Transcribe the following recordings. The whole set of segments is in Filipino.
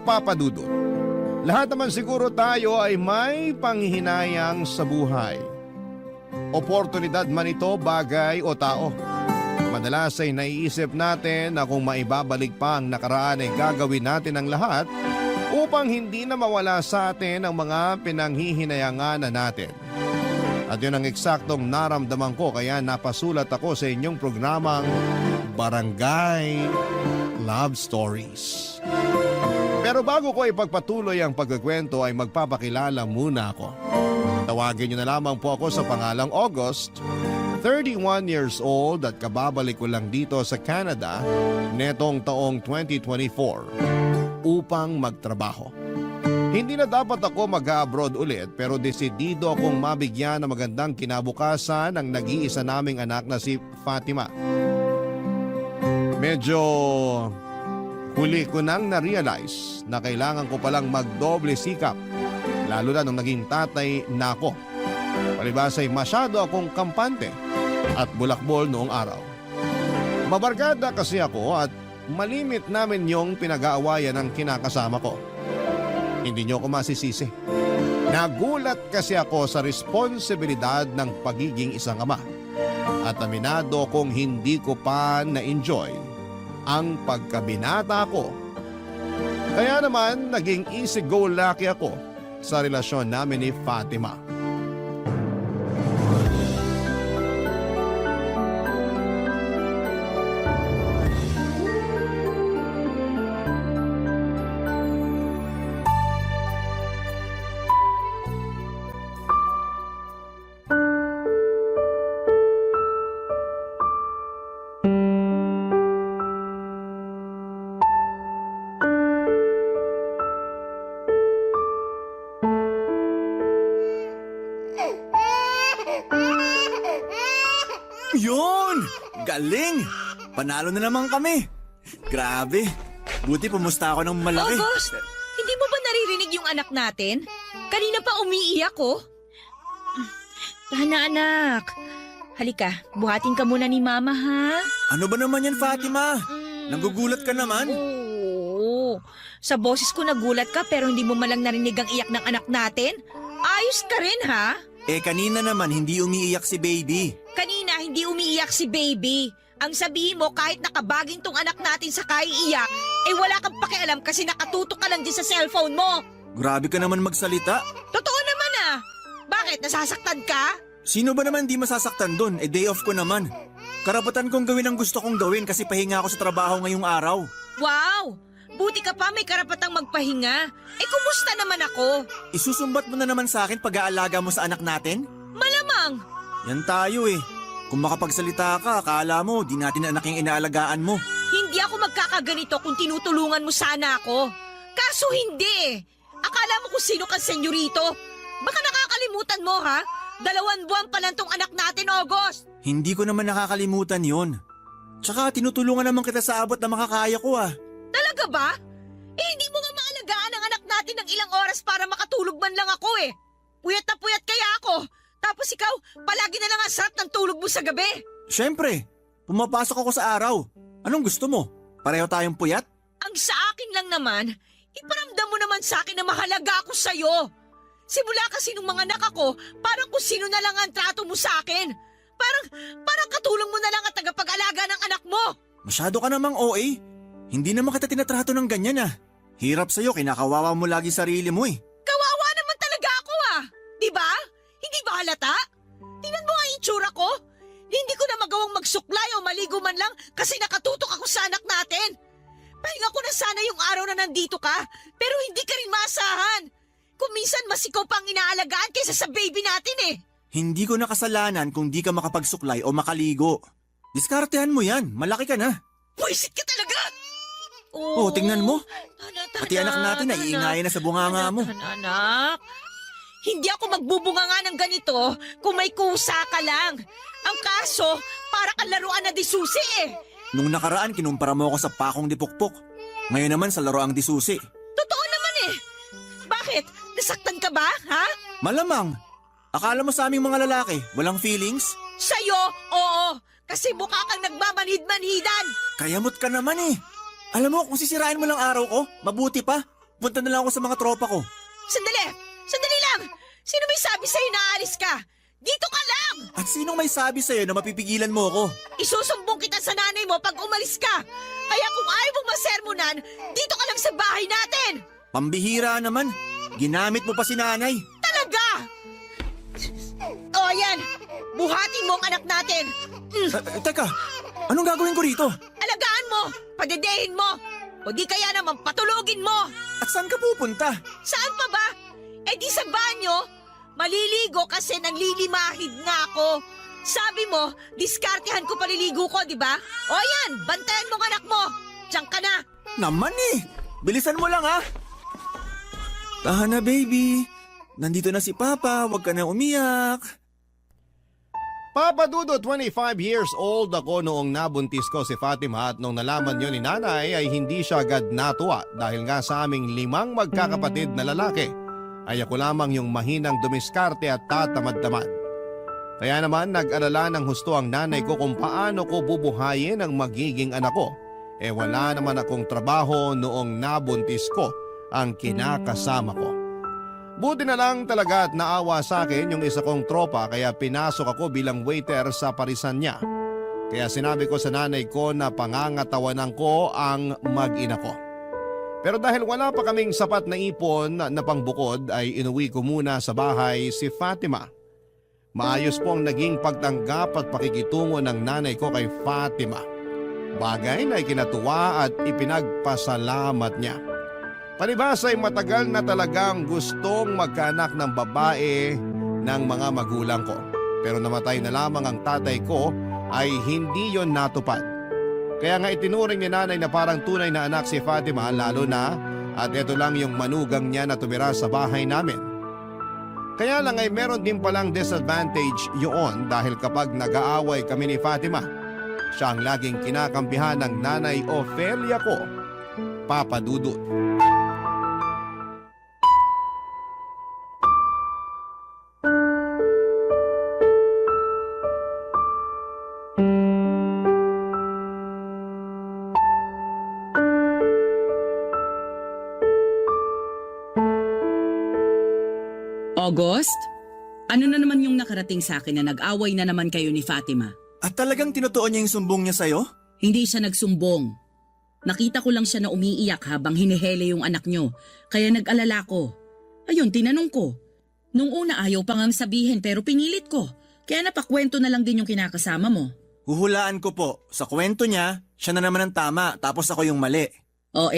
magpapadudot. Lahat naman siguro tayo ay may panghihinayang sa buhay. Oportunidad man ito, bagay o tao. Madalas ay naiisip natin na kung maibabalik pa ang nakaraan ay gagawin natin ang lahat upang hindi na mawala sa atin ang mga pinanghihinayangan natin. At yun ang eksaktong naramdaman ko kaya napasulat ako sa inyong programang Barangay Love Stories. Pero bago ko ipagpatuloy ang pagkukwento ay magpapakilala muna ako. Tawagin niyo na lamang po ako sa pangalang August, 31 years old at kababalik ko lang dito sa Canada netong taong 2024 upang magtrabaho. Hindi na dapat ako mag-abroad ulit pero desidido akong mabigyan ng magandang kinabukasan ng nag-iisa naming anak na si Fatima. Medyo huli ko nang na-realize na kailangan ko palang magdoble sikap lalo na nung naging tatay na ako. Palibas ay masyado akong kampante at bulakbol noong araw. Mabarkada kasi ako at malimit namin yung pinag-aawayan ng kinakasama ko. Hindi niyo ako masisisi. Nagulat kasi ako sa responsibilidad ng pagiging isang ama. At aminado kong hindi ko pa na-enjoy ang pagkabinata ko. Kaya naman naging easy-go-lucky ako sa relasyon namin ni Fatima. Yun! Galing! Panalo na naman kami. Grabe. Buti pumusta ako ng malaki. August, hindi mo ba naririnig yung anak natin? Kanina pa umiiyak ko. Tana anak. Halika, buhatin ka muna ni Mama ha. Ano ba naman yan, Fatima? Nagugulat ka naman. Oo. Sa boses ko nagulat ka pero hindi mo malang narinig ang iyak ng anak natin? Ayos ka rin ha? Kanina naman hindi umiiyak si baby. Kanina hindi umiiyak si baby. Ang sabihin mo kahit nakabaging tong anak natin sa kaiiyak, wala kang pakialam kasi nakatutok ka lang din sa cellphone mo. Grabe ka naman magsalita. Totoo naman ah. Bakit? Nasasaktan ka? Sino ba naman di masasaktan dun? Day off ko naman. Karapatan kong gawin ang gusto kong gawin kasi pahinga ako sa trabaho ngayong araw. Wow! Buti ka pa may karapatang magpahinga. Kumusta naman ako? Isusumbat mo na naman sa akin pag-aalaga mo sa anak natin? Malamang. Yan tayo eh. Kung makapagsalita ka, akala mo di natin anak yung inaalagaan mo. Hindi ako magkakaganito kung tinutulungan mo sana ako. Kaso hindi. Akala mo kung sino ka, senyorito? Baka nakakalimutan mo ha? 2 buwan pa lang tong anak natin, August. Hindi ko naman nakakalimutan yon. Tsaka tinutulungan naman kita sa abot na makakaya ko ah. Talaga ba? Hindi mo nga maalagaan ang anak natin ng ilang oras para makatulog man lang ako eh. Puyat na puyat kaya ako. Tapos ikaw, palagi na lang ang sarap ng tulog mo sa gabi. Siyempre, pumapasok ako sa araw. Anong gusto mo? Pareho tayong puyat? Ang sa akin lang naman, iparamdam mo naman sa akin na mahalaga ako sa'yo. Simula kasi nung mga anak ako, parang kung sino na lang ang trato mo sa akin. Parang katulong mo na lang at tagapag-alaga ng anak mo. Masyado ka namang OA. Hindi naman kita tinatrato ng ganyan ah. Hirap sa'yo, kinakawawa mo lagi sarili mo eh. Kawawa naman talaga ako ah. Diba? Hindi ba halata? Tingnan mo nga yung itsura ko. Hindi ko na magawang magsuklay o maligo man lang kasi nakatutok ako sa anak natin. Pahinga ko na sana yung araw na nandito ka, pero hindi ka rin maasahan. Kung minsan mas ikaw pang inaalagaan kaysa sa baby natin eh. Hindi ko nakasalanan kung di ka makapagsuklay o makaligo. Diskartehan mo yan, malaki ka na. Pwisit ka talaga! Oh, tingnan mo. Pati anak natin naiingayan na sa bunganga mo. Anak, hindi ako magbubunganga ng ganito kung may kusa ka lang. Ang kaso, para kang laruan na disusi eh. Nung nakaraan, kinumpara mo ako sa pakong dipukpok. Ngayon naman sa laruang disusi. Totoo naman eh. Bakit? Nasaktan ka ba, ha? Malamang. Akala mo sa aming mga lalaki, walang feelings? Sa'yo, oo. Kasi mukha kang nagmamanhid-manhidan. Kayamot ka naman eh. Alam mo, kung sisirain mo lang araw ko, mabuti pa. Punta na lang ako sa mga tropa ko. Sandali! Sandali lang! Sino may sabi sa'yo na aalis ka? Dito ka lang! At sinong may sabi sa'yo na mapipigilan mo ako? Isusumbong kita sa nanay mo pag umalis ka. Kaya kung ayaw mong masermonan, dito ka lang sa bahay natin. Pambihira naman. Ginamit mo pa si nanay. Talaga! O ayan, buhatin mo ang anak natin. Teka, anong gagawin ko rito? Alagaan mo, padedehin mo, o di kaya naman patulogin mo. At saan ka pupunta? Saan pa ba? Eh di sa banyo, maliligo kasi nanlilimahid nga ako. Sabi mo, diskartehan ko paliligo ko, di ba? O yan, bantayan mo ang anak mo. Diyan ka na. Naman eh. Bilisan mo lang ha. Tahan na baby. Nandito na si Papa, huwag ka na umiyak. Papa Dudo, 25 years old ako noong nabuntis ko si Fatima at nung nalaman niyo ni nanay ay hindi siya agad natuwa dahil nga sa aming 5 magkakapatid na lalaki ay ako lamang yung mahinang dumiskarte at tatamad-tamad. Kaya naman nag-alala ng husto ang nanay ko kung paano ko bubuhayin ang magiging anak ko. Wala naman akong trabaho noong nabuntis ko ang kinakasama ko. Buti na lang talaga at naawa sa akin yung isa kong tropa kaya pinasok ako bilang waiter sa parisan niya. Kaya sinabi ko sa nanay ko na pangangatawanan ko ang mag-ina ko. Pero dahil wala pa kaming sapat na ipon na pangbukod ay inuwi ko muna sa bahay si Fatima. Maayos po ang naging pagtanggap at pakikitungo ng nanay ko kay Fatima. Bagay na ikinatuwa at ipinagpasalamat niya. Palibhasa ay matagal na talagang gustong magkaanak ng babae ng mga magulang ko. Pero namatay na lamang ang tatay ko ay hindi yon natupad. Kaya nga itinuring ni nanay na parang tunay na anak si Fatima lalo na at ito lang yung manugang niya na tumira sa bahay namin. Kaya lang ay meron din palang disadvantage yun dahil kapag nag-aaway kami ni Fatima, siya ang laging kinakampihan ng nanay Ofelia ko, Papa Dudut. August? Ano na naman yung nakarating sa akin na nag-away na naman kayo ni Fatima? At talagang tinotoo niya yung sumbong niya sa'yo? Hindi siya nagsumbong. Nakita ko lang siya na umiiyak habang hinihele yung anak nyo, kaya nag-alala ko. Ayun, tinanong ko. Nung una ayaw pa ngang sabihin pero pinilit ko, kaya napakwento na lang din yung kinakasama mo. Huhulaan ko po, sa kwento niya, siya na naman ang tama tapos ako yung mali. O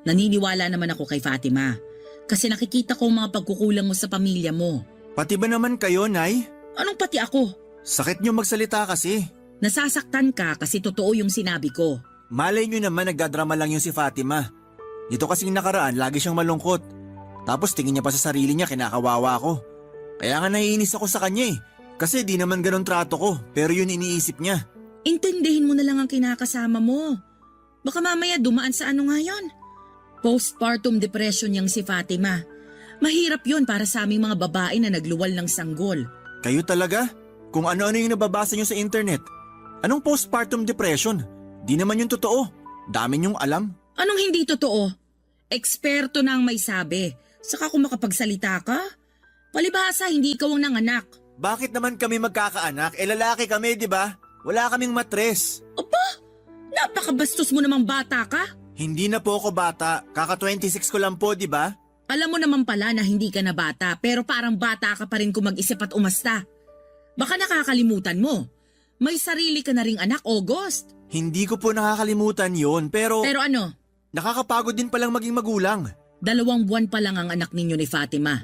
naniniwala naman ako kay Fatima. Kasi nakikita ko ang mga pagkukulang mo sa pamilya mo. Pati ba naman kayo, Nay? Anong pati ako? Sakit niyo magsalita kasi. Nasasaktan ka kasi totoo yung sinabi ko. Malay niyo naman nagdadrama lang yung si Fatima. Dito kasing nakaraan, lagi siyang malungkot. Tapos tingin niya pa sa sarili niya, kinakawawa ako. Kaya nga naiinis ako sa kanya eh. Kasi di naman ganun trato ko, pero yun iniisip niya. Intindihin mo na lang ang kinakasama mo. Baka mamaya dumaan sa ano nga yun? Postpartum depression yang si Fatima. Mahirap yun para sa aming mga babae na nagluwal ng sanggol. Kayo talaga? Kung ano-ano yung nababasa niyo sa internet. Anong postpartum depression? Di naman yung totoo. Dami niyong alam. Anong hindi totoo? Eksperto na ang may sabi. Saka kung makapagsalita ka? Palibhasa, hindi ikaw ang nanganak. Bakit naman kami magkakaanak? Lalaki kami, di ba? Wala kaming matres. Opa! Napakabastos mo namang bata ka. Hindi na po ako bata. Kaka-26 ko lang po, di ba? Alam mo naman pala na hindi ka na bata pero parang bata ka pa rin kung mag-isip at umasta. Baka nakakalimutan mo. May sarili ka na ring anak, August. Hindi ko po nakakalimutan yon pero Pero ano? nakakapagod din palang maging magulang. 2 buwan pa lang ang anak ninyo ni Fatima.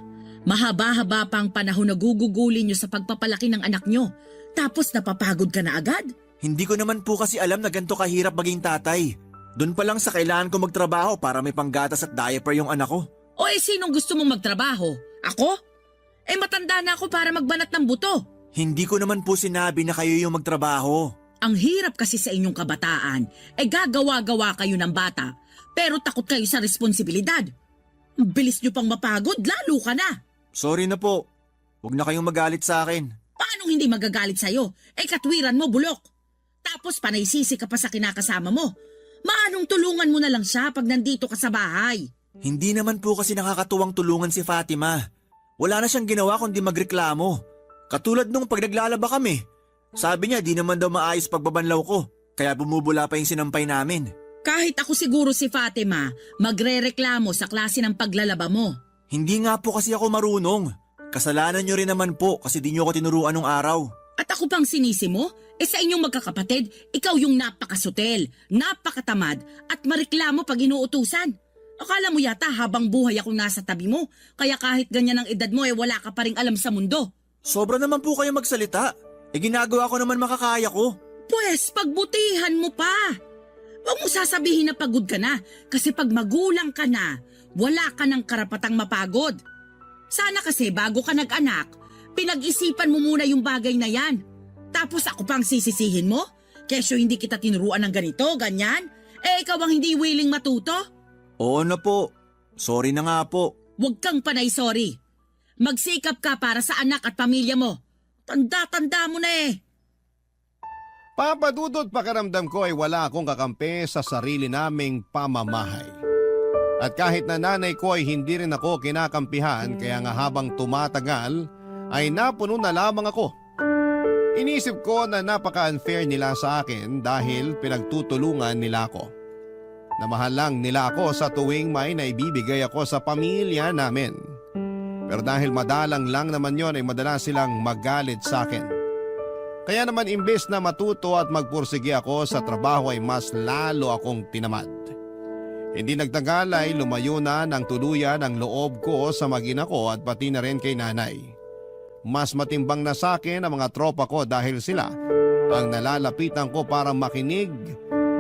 Mahaba-haba pa ang panahon na gugugulin nyo sa pagpapalaki ng anak nyo. Tapos napapagod ka na agad? Hindi ko naman po kasi alam na ganito kahirap maging tatay. Doon pa lang sa kailangan ko magtrabaho para may panggatas at diaper yung anak ko. O sinong gusto mong magtrabaho? Ako? Matanda na ako para magbanat ng buto. Hindi ko naman po sinabi na kayo yung magtrabaho. Ang hirap kasi sa inyong kabataan. Gagawa-gawa kayo ng bata, pero takot kayo sa responsibilidad. Bilis nyo pang mapagod, lalo ka na. Sorry na po. Huwag na kayong magalit sa akin. Paano hindi magagalit sa'yo? Katwiran mo, bulok. Tapos panaysisi ka pa sa kinakasama mo. Maanong tulungan mo na lang siya pag nandito ka sa bahay? Hindi naman po kasi nakakatuwang tulungan si Fatima. Wala na siyang ginawa kundi magreklamo. Katulad nung pag naglalaba kami. Sabi niya di naman daw maayos pagbabanlaw ko, kaya bumubula pa yung sinampay namin. Kahit ako siguro si Fatima, magrereklamo sa klase ng paglalaba mo. Hindi nga po kasi ako marunong. Kasalanan niyo rin naman po kasi di niyo ako tinuruan nung araw. At ako pang sinisi mo? Sa inyong magkakapatid, ikaw yung napakasutel, napakatamad at mareklamo pag inuutusan. Akala mo yata habang buhay akong nasa tabi mo, kaya kahit ganyan ang edad mo wala ka pa ring alam sa mundo. Sobra naman po kayo magsalita. Ginagawa ko naman makakaya ko. Pwes, pagbutihan mo pa. Huwag mo sasabihin na pagod ka na, kasi pag magulang ka na, wala ka ng karapatang mapagod. Sana kasi bago ka nag-anak, pinag-isipan mo muna yung bagay na yan. Tapos ako pang sisisihin mo? Kesyo hindi kita tinuruan ng ganito, ganyan? Ikaw ang hindi willing matuto? Oo na po. Sorry na nga po. Huwag kang panay sorry. Magsikap ka para sa anak at pamilya mo. Tanda-tanda mo na Papa Dudut, pakiramdam ko ay wala akong kakampi sa sarili naming pamamahay. At kahit na nanay ko ay hindi rin ako kinakampihan, kaya nga habang tumatagal ay napuno na lamang ako. Inisip ko na napaka-unfair nila sa akin dahil pinagtutulungan nila ako. Na mahal lang nila ako sa tuwing may naibibigay ako sa pamilya namin. Pero dahil madalang lang naman yon ay madalas silang magalit sa akin. Kaya naman imbes na matuto at magpursige ako sa trabaho ay mas lalo akong tinamad. Hindi nagtagal ay lumayo na ng tuluyan ang loob ko sa mag-ina ko at pati na rin kay nanay. Mas matimbang na sa akin ang mga tropa ko dahil sila ang nalalapitan ko para makinig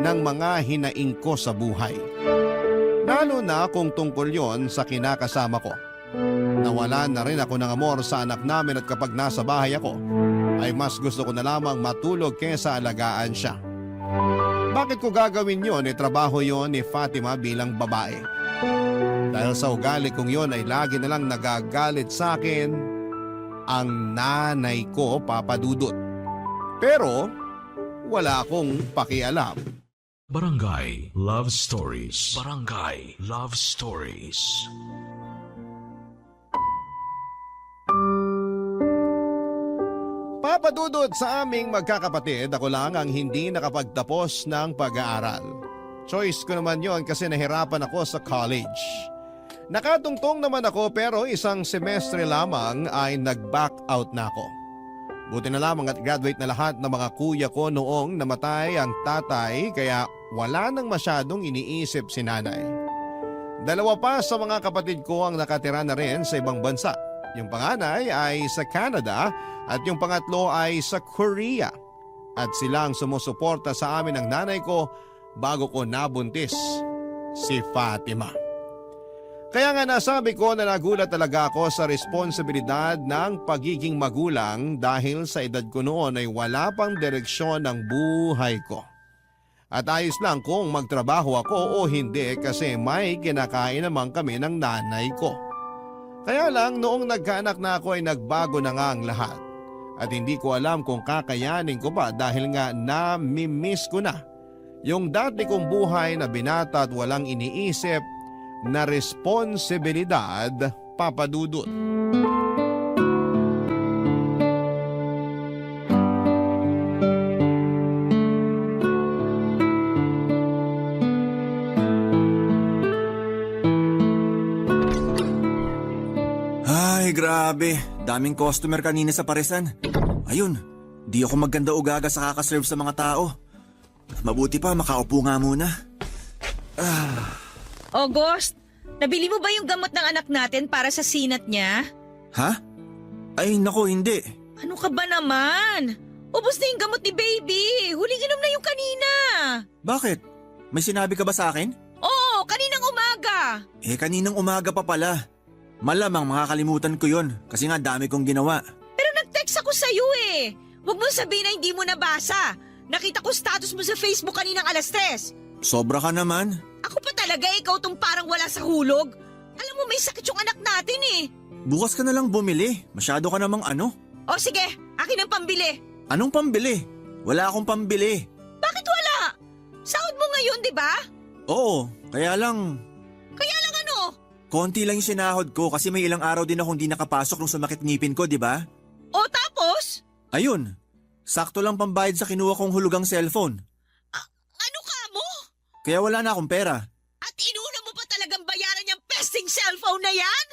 ng mga hinaing ko sa buhay. Lalo na kung tungkol yon sa kinakasama ko. Nawala na rin ako ng amor sa anak namin at kapag nasa bahay ako, ay mas gusto ko na lamang matulog kesa alagaan siya. Bakit ko gagawin yon? Trabaho yon ni Fatima bilang babae. Dahil sa ugali kong yon ay lagi na lang nagagalit sa akin ang nanay ko, Papa Dudut. Pero wala akong pakialam. Barangay Love Stories. Barangay Love Stories. Papa Dudut, sa aming magkakapatid, ako lang ang hindi nakapagtapos ng pag-aaral. Choice ko naman yon kasi nahirapan ako sa college. Nakatungtong naman ako pero isang semestre lamang ay nag-back out na ako. Buti na lamang at graduate na lahat ng mga kuya ko noong namatay ang tatay kaya wala nang masyadong iniisip si nanay. Dalawa pa sa mga kapatid ko ang nakatira na rin sa ibang bansa. Yung panganay ay sa Canada at yung pangatlo ay sa Korea. At sila ang sumusuporta sa amin ng nanay ko bago ko nabuntis si Fatima. Kaya nga nasabi ko na nagulat talaga ako sa responsibilidad ng pagiging magulang dahil sa edad ko noon ay wala pang direksyon ng buhay ko. At ayos lang kung magtrabaho ako o hindi kasi may kinakain naman kami ng nanay ko. Kaya lang noong nagkaanak na ako ay nagbago na nga ang lahat. At hindi ko alam kung kakayanin ko pa dahil nga nami-miss ko na yung dati kong buhay na binata at walang iniisip na responsibilidad, Papa Dudut. Ay, grabe. Daming customer kanina sa paresan. Ayun, di ako maganda ugaga sa kakaserve sa mga tao. Mabuti pa, makaupo nga muna. August, nabili mo ba yung gamot ng anak natin para sa sinat niya? Ha? Ay, nako, hindi. Ano ka ba naman? Ubus na yung gamot ni baby. Huling inom na yung kanina. Bakit? May sinabi ka ba sa akin? Oo, kaninang umaga. Kaninang umaga pa pala. Malamang makakalimutan ko yon kasi nga dami kong ginawa. Pero nag-text ako sa'yo eh. Huwag mo sabihin na hindi mo nabasa. Nakita ko status mo sa Facebook kaninang 3:00. Sobra ka naman. Ako pa talaga ikaw tong parang wala sa hulog. Alam mo may sakit yung anak natin eh. Bukas ka na lang bumili. Masyado ka namang ano. O sige, akin ang pambili. Anong pambili? Wala akong pambili. Bakit wala? Sahod mo ngayon, di ba? Oo, kaya lang... Kaya lang ano? Konti lang yung sinahod ko kasi may ilang araw din akong di nakapasok nung sumakit ngipin ko, di ba? O tapos? Ayun, sakto lang pambayad sa kinuha kong hulugang cellphone. Ano ka mo? Kaya wala na akong pera. At inuna mo pa talagang bayaran yung pesting cellphone na yan?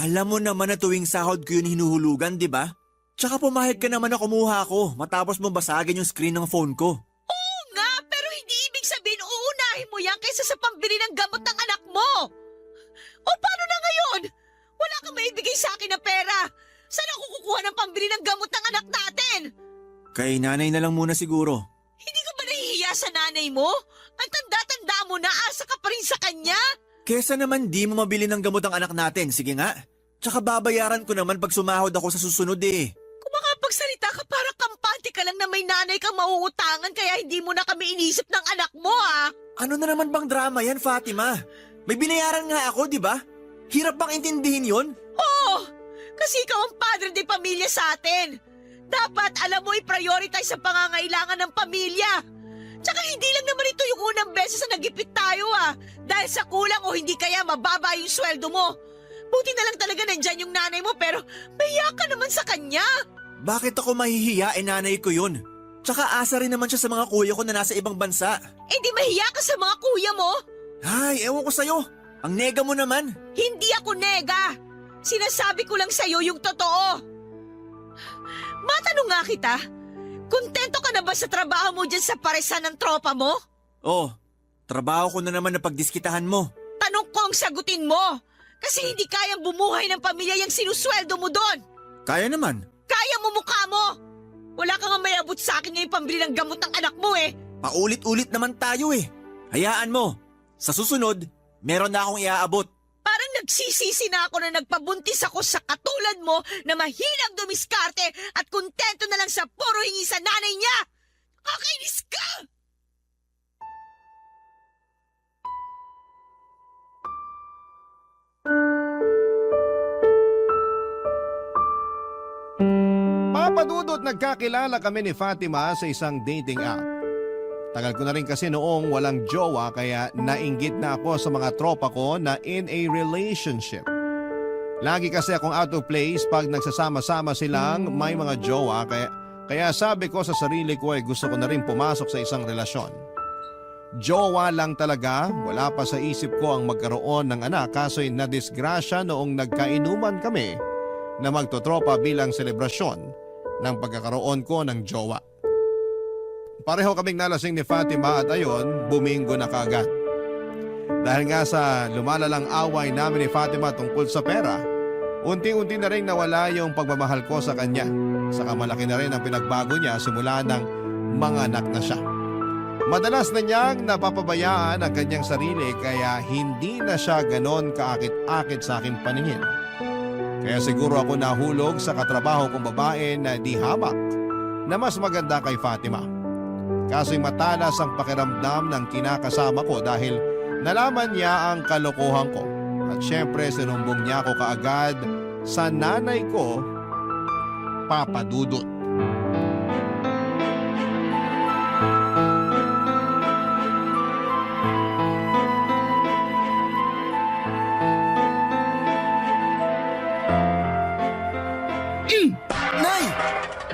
Alam mo naman na tuwing sahod ko yun hinuhulugan, di ba? Tsaka pumayag ka naman na kumuha ko matapos mo basagin yung screen ng phone ko. Oo nga, pero hindi ibig sabihin uunahin mo yan kaysa sa pambili ng gamot ng anak mo. O paano na ngayon? Wala kang maibigay sa akin na pera. Saan ako kukuha ng pambili ng gamot ng anak natin? Kay nanay na lang muna siguro. Hindi ka ba nahihiya sa nanay mo? Ang tanda-tanda mo na, asa ka pa rin sa kanya. Kesa naman di mo mabili ng gamot ang anak natin, sige nga. Tsaka babayaran ko naman pag sumahod ako sa susunod eh. Kung makapagsalita ka, para kampante ka lang na may nanay kang mauutangan kaya hindi mo na kami inisip ng anak mo, ah. Ano na naman bang drama yan, Fatima? May binayaran nga ako, di ba? Hirap bang intindihin yon? Oo, kasi ikaw ang padre de pamilya sa atin. Dapat alam mo i-prioritize ang pangangailangan ng pamilya. Tsaka hindi lang naman ito yung unang beses na nagipit tayo, ah. Dahil sa kulang o hindi kaya mababa yung sweldo mo. Buti na lang talaga nandyan yung nanay mo pero mahiya ka naman sa kanya. Bakit ako mahihiya? Nanay ko yun. Tsaka asa rin naman siya sa mga kuya ko na nasa ibang bansa. Eh di mahiya ka sa mga kuya mo? Ay, ewan ko sa'yo. Ang nega mo naman. Hindi ako nega. Sinasabi ko lang sa'yo yung totoo. Matanong nga kita, kontento ka na ba sa trabaho mo dyan sa paresan ng tropa mo? Oh, trabaho ko na naman na pagdiskitahan mo. Tanong ko ang sagutin mo. Kasi hindi kayang bumuhay ng pamilya yung sinusweldo mo doon. Kaya naman. Kaya mo mukha mo. Wala ka nga may abot sa akin ngayong pambili ng gamot ng anak mo eh. Paulit-ulit naman tayo eh. Hayaan mo. Sa susunod, meron na akong iaabot. Parang nagsisisi na ako na nagpabuntis ako sa katulad mo na mahilang dumiskarte at kontento na lang sa puro hingi sa nanay niya. Nakakainis ka! Papadudot nagkakilala kami ni Fatima sa isang dating app. Tagal ko na rin kasi noong walang jowa kaya nainggit na ako sa mga tropa ko na in a relationship. Lagi kasi akong out of place pag nagsasama-sama silang may mga jowa kaya sabi ko sa sarili ko ay gusto ko na rin pumasok sa isang relasyon. Jowa lang talaga, wala pa sa isip ko ang magkaroon ng anak kaso'y nadisgrasya noong nagkainuman kami na magtotropa bilang selebrasyon ng pagkakaroon ko ng jowa. Pareho kaming nalasing ni Fatima at ayon, bumingo na kaagad. Dahil nga sa lumalalang away namin ni Fatima tungkol sa pera, unti-unti na rin nawala yung pagmamahal ko sa kanya. Saka malaki na rin ang pinagbago niya simula ng mga anak na siya. Madalas na niyang napapabayaan ang kanyang sarili kaya hindi na siya ganon kaakit-akit sa aking paningin. Kaya siguro ako nahulog sa katrabaho kong babae na di hamak na mas maganda kay Fatima. Kaso'y matalas ang pakiramdam ng kinakasama ko dahil nalaman niya ang kalokohan ko. At syempre sinumbong niya ako kaagad sa nanay ko, Papa Dudut. Nay!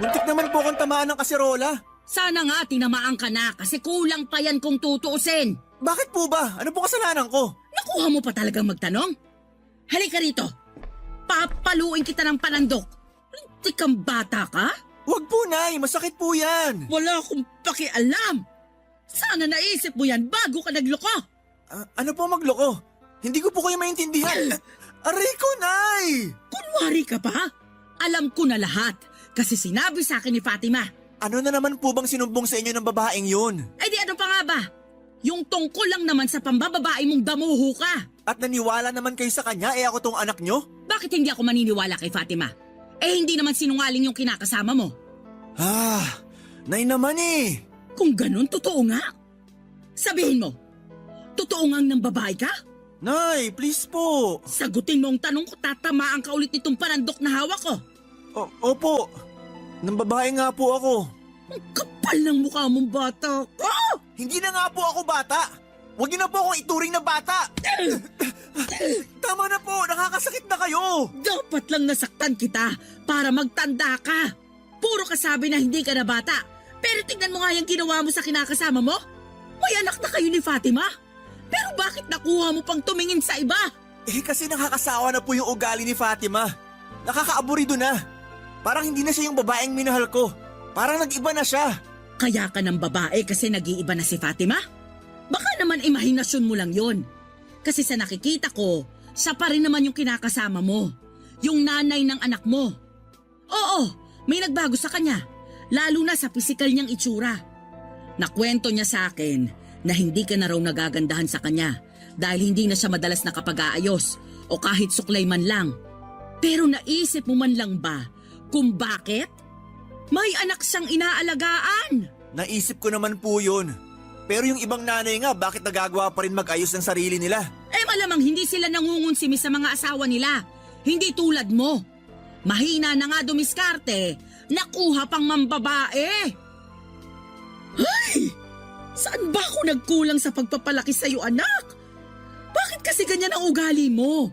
Muntik naman po akong tamaan ng kaserola. Sana nga tinamaan ka na kasi kulang pa yan kung tutuusin. Bakit po ba? Ano po kasalanan ko? Nakuha mo pa talagang magtanong? Halika rito. Papaluin kita ng panandok. Hindi kang bata ka? Huwag po, Nay. Masakit po yan. Wala akong pakialam. Sana naisip mo yan bago ka nagloko. Ano po magloko? Hindi ko po kayo maintindihan. Aray ko, Nay! Kunwari ka pa? Alam ko na lahat kasi sinabi sa akin ni Fatima. Ano na naman po bang sinumbong sa inyo ng babaeng yun? Ay di ano pa nga ba? Yung tungkol lang naman sa pambababae mong damuho ka. At naniwala naman kayo sa kanya, ako tong anak nyo? Bakit hindi ako maniniwala kay Fatima? Eh hindi naman sinungaling yung kinakasama mo. Nay naman eh. Kung ganun, totoo nga. Sabihin mo, totoo ngang nang babae ka? Nay, please po. Sagutin mo ang tanong ko, tatamaan ka ulit nitong panandok na hawak ko. Opo. Nang babae nga po ako. Ang kapal ng mukha mong bata ka! Hindi na nga po ako bata. Huwag niyo na po akong ituring na bata. Tama na po, nakakasakit na kayo. Dapat lang nasaktan kita para magtanda ka. Puro kasabi na hindi ka na bata. Pero tingnan mo nga yung ginawa mo sa kinakasama mo. May anak na kayo ni Fatima. Pero bakit nakuha mo pang tumingin sa iba? Kasi nakakasawa na po yung ugali ni Fatima. Nakakaaburido na. Parang hindi na siya yung babaeng minahal ko. Parang nag-iba na siya. Kaya ka ng babae kasi nag-iiba na si Fatima? Baka naman imahinasyon mo lang yon. Kasi sa nakikita ko, siya pa rin naman yung kinakasama mo. Yung nanay ng anak mo. Oo, may nagbago sa kanya. Lalo na sa pisikal niyang itsura. Nakwento niya sa akin na hindi ka na raw nagagandahan sa kanya dahil hindi na siya madalas nakapag-aayos o kahit suklay man lang. Pero naisip mo man lang ba kung bakit? May anak siyang inaalagaan. Naisip ko naman po yun. Pero yung ibang nanay nga, bakit nagagawa pa rin mag-ayos ng sarili nila? Malamang hindi sila nangungunsimi sa mga asawa nila. Hindi tulad mo. Mahina na nga dumiskarte. Nakuha pang mambabae. Ay! Saan ba ako nagkulang sa pagpapalaki sa'yo, anak? Bakit kasi ganyan ang ugali mo?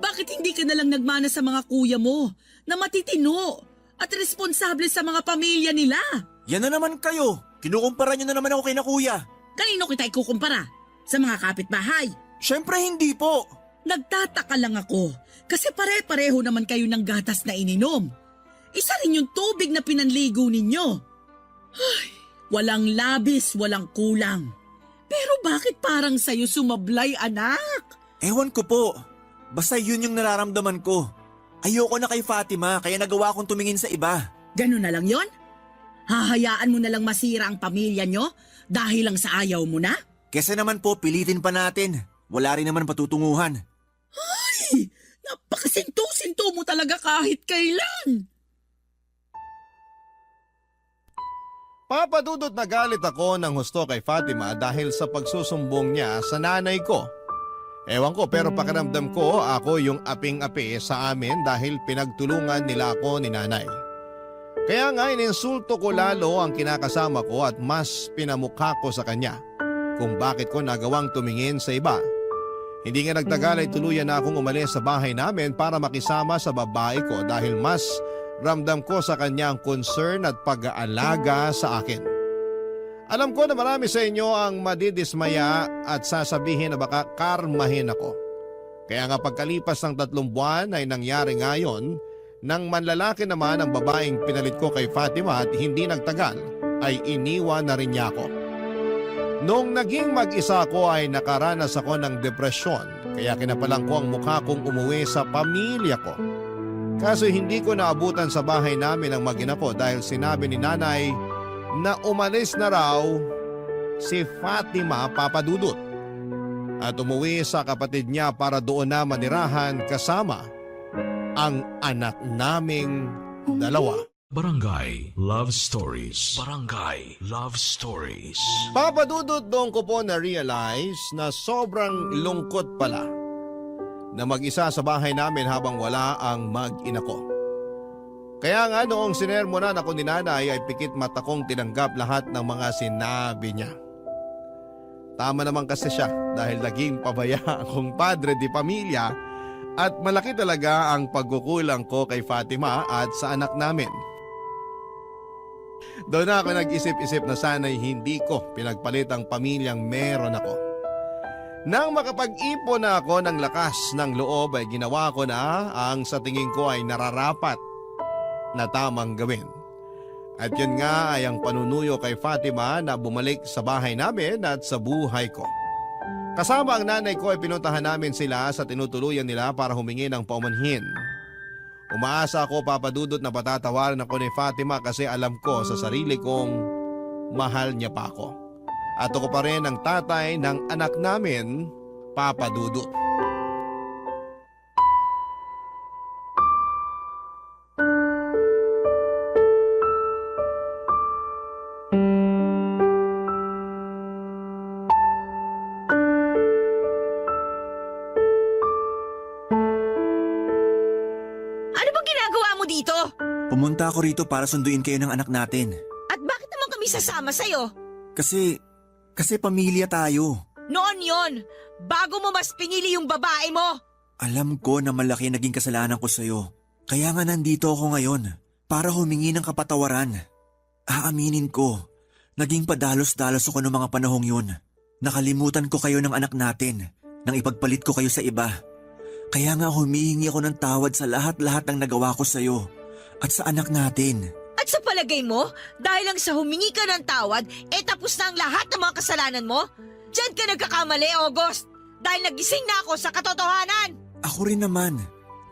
Bakit hindi ka nalang nagmana sa mga kuya mo na matitino at responsable sa mga pamilya nila? Yan na naman kayo. Kinukumpara nyo na naman ako kay na kuya. Kanino kita ikukumpara? Sa mga kapitbahay? Siyempre hindi po. Nagtataka lang ako kasi pare-pareho naman kayo ng gatas na ininom. Isa rin yung tubig na pinanligo ninyo. Ay, walang labis, walang kulang. Pero bakit parang sa'yo sumablay, anak? Ewan ko po. Basta yun yung nararamdaman ko. Ayoko na kay Fatima kaya nagawa kong tumingin sa iba. Ganun na lang yon? Hahayaan mo na lang masira ang pamilya nyo dahil lang sa ayaw mo na? Kesa naman po pilitin pa natin. Wala rin naman patutunguhan. Ay, napakasinto-sinto mo talaga kahit kailan. Papadudot na galit ako ng husto kay Fatima dahil sa pagsusumbong niya sa nanay ko. Ewan ko pero pakiramdam ko ako yung aping-api sa amin dahil pinagtulungan nila ako ni nanay. Kaya nga ininsulto ko lalo ang kinakasama ko at mas pinamukha ko sa kanya kung bakit ko nagawang tumingin sa iba. Hindi nga nagtagal ay tuluyan na akong umalis sa bahay namin para makisama sa babae ko dahil mas ramdam ko sa kanya ang concern at pag-aalaga sa akin. Alam ko na marami sa inyo ang madidismaya at sasabihin na baka karmahin ako. Kaya nga pagkalipas ng 3 buwan ay nangyari ngayon nang manlalaki naman ang babaeng pinalit ko kay Fatima at hindi nagtagal ay iniwan na rin niya ako. Noong naging mag-isa ako ay nakaranas ako ng depresyon kaya kinapalang ko ang mukha kong umuwi sa pamilya ko. Kaso hindi ko naabutan sa bahay namin ang mag-ina ko dahil sinabi ni nanay na umalis na raw si Fatima Papadudut at umuwi sa kapatid niya para doon na manirahan kasama ang anak naming 2. Barangay Love Stories. Barangay Love Stories. Papadudot doon ko po na-realize na sobrang lungkot pala na mag-isa sa bahay namin habang wala ang mag-ina ko. Kaya nga noong sinermonan ako ni nanay ay pikit mata kong tinanggap lahat ng mga sinabi niya. Tama naman kasi siya dahil naging pabaya akong padre di pamilya at malaki talaga ang pagkukulang ko kay Fatima at sa anak namin. Doon na ako nag-isip-isip na sana'y hindi ko pinagpalit ang pamilyang meron ako. Nang makapag-ipon na ako ng lakas ng loob ay ginawa ko na ang sa tingin ko ay nararapat na tamang gawin. At yun nga ay ang panunuyo kay Fatima na bumalik sa bahay namin at sa buhay ko. Kasama ang nanay ko ay pinuntahan namin sila sa tinutuluyan nila para humingi ng paumanhin. Umaasa ako papadudot na patatawaran ako ni Fatima kasi alam ko sa sarili kong mahal niya pa ako. At ako pa rin ang tatay ng anak namin, Papadudot. Dito? Pumunta ako rito para sunduin kayo ng anak natin. At bakit naman kami sasama sa'yo? Kasi pamilya tayo. Noon yon, bago mo mas pinili yung babae mo. Alam ko na malaki naging kasalanan ko sa'yo. Kaya nga nandito ako ngayon para humingi ng kapatawaran. Aaminin ko, naging padalos-dalos ako ng mga panahong yun. Nakalimutan ko kayo ng anak natin nang ipagpalit ko kayo sa iba. Kaya nga humihingi ako ng tawad sa lahat-lahat ng nagawa ko sa'yo at sa anak natin. At sa palagay mo, dahil lang sa humingi ka ng tawad, tapos na ang lahat ng mga kasalanan mo? Diyan ka nagkakamali, August. Dahil nagising na ako sa katotohanan. Ako rin naman.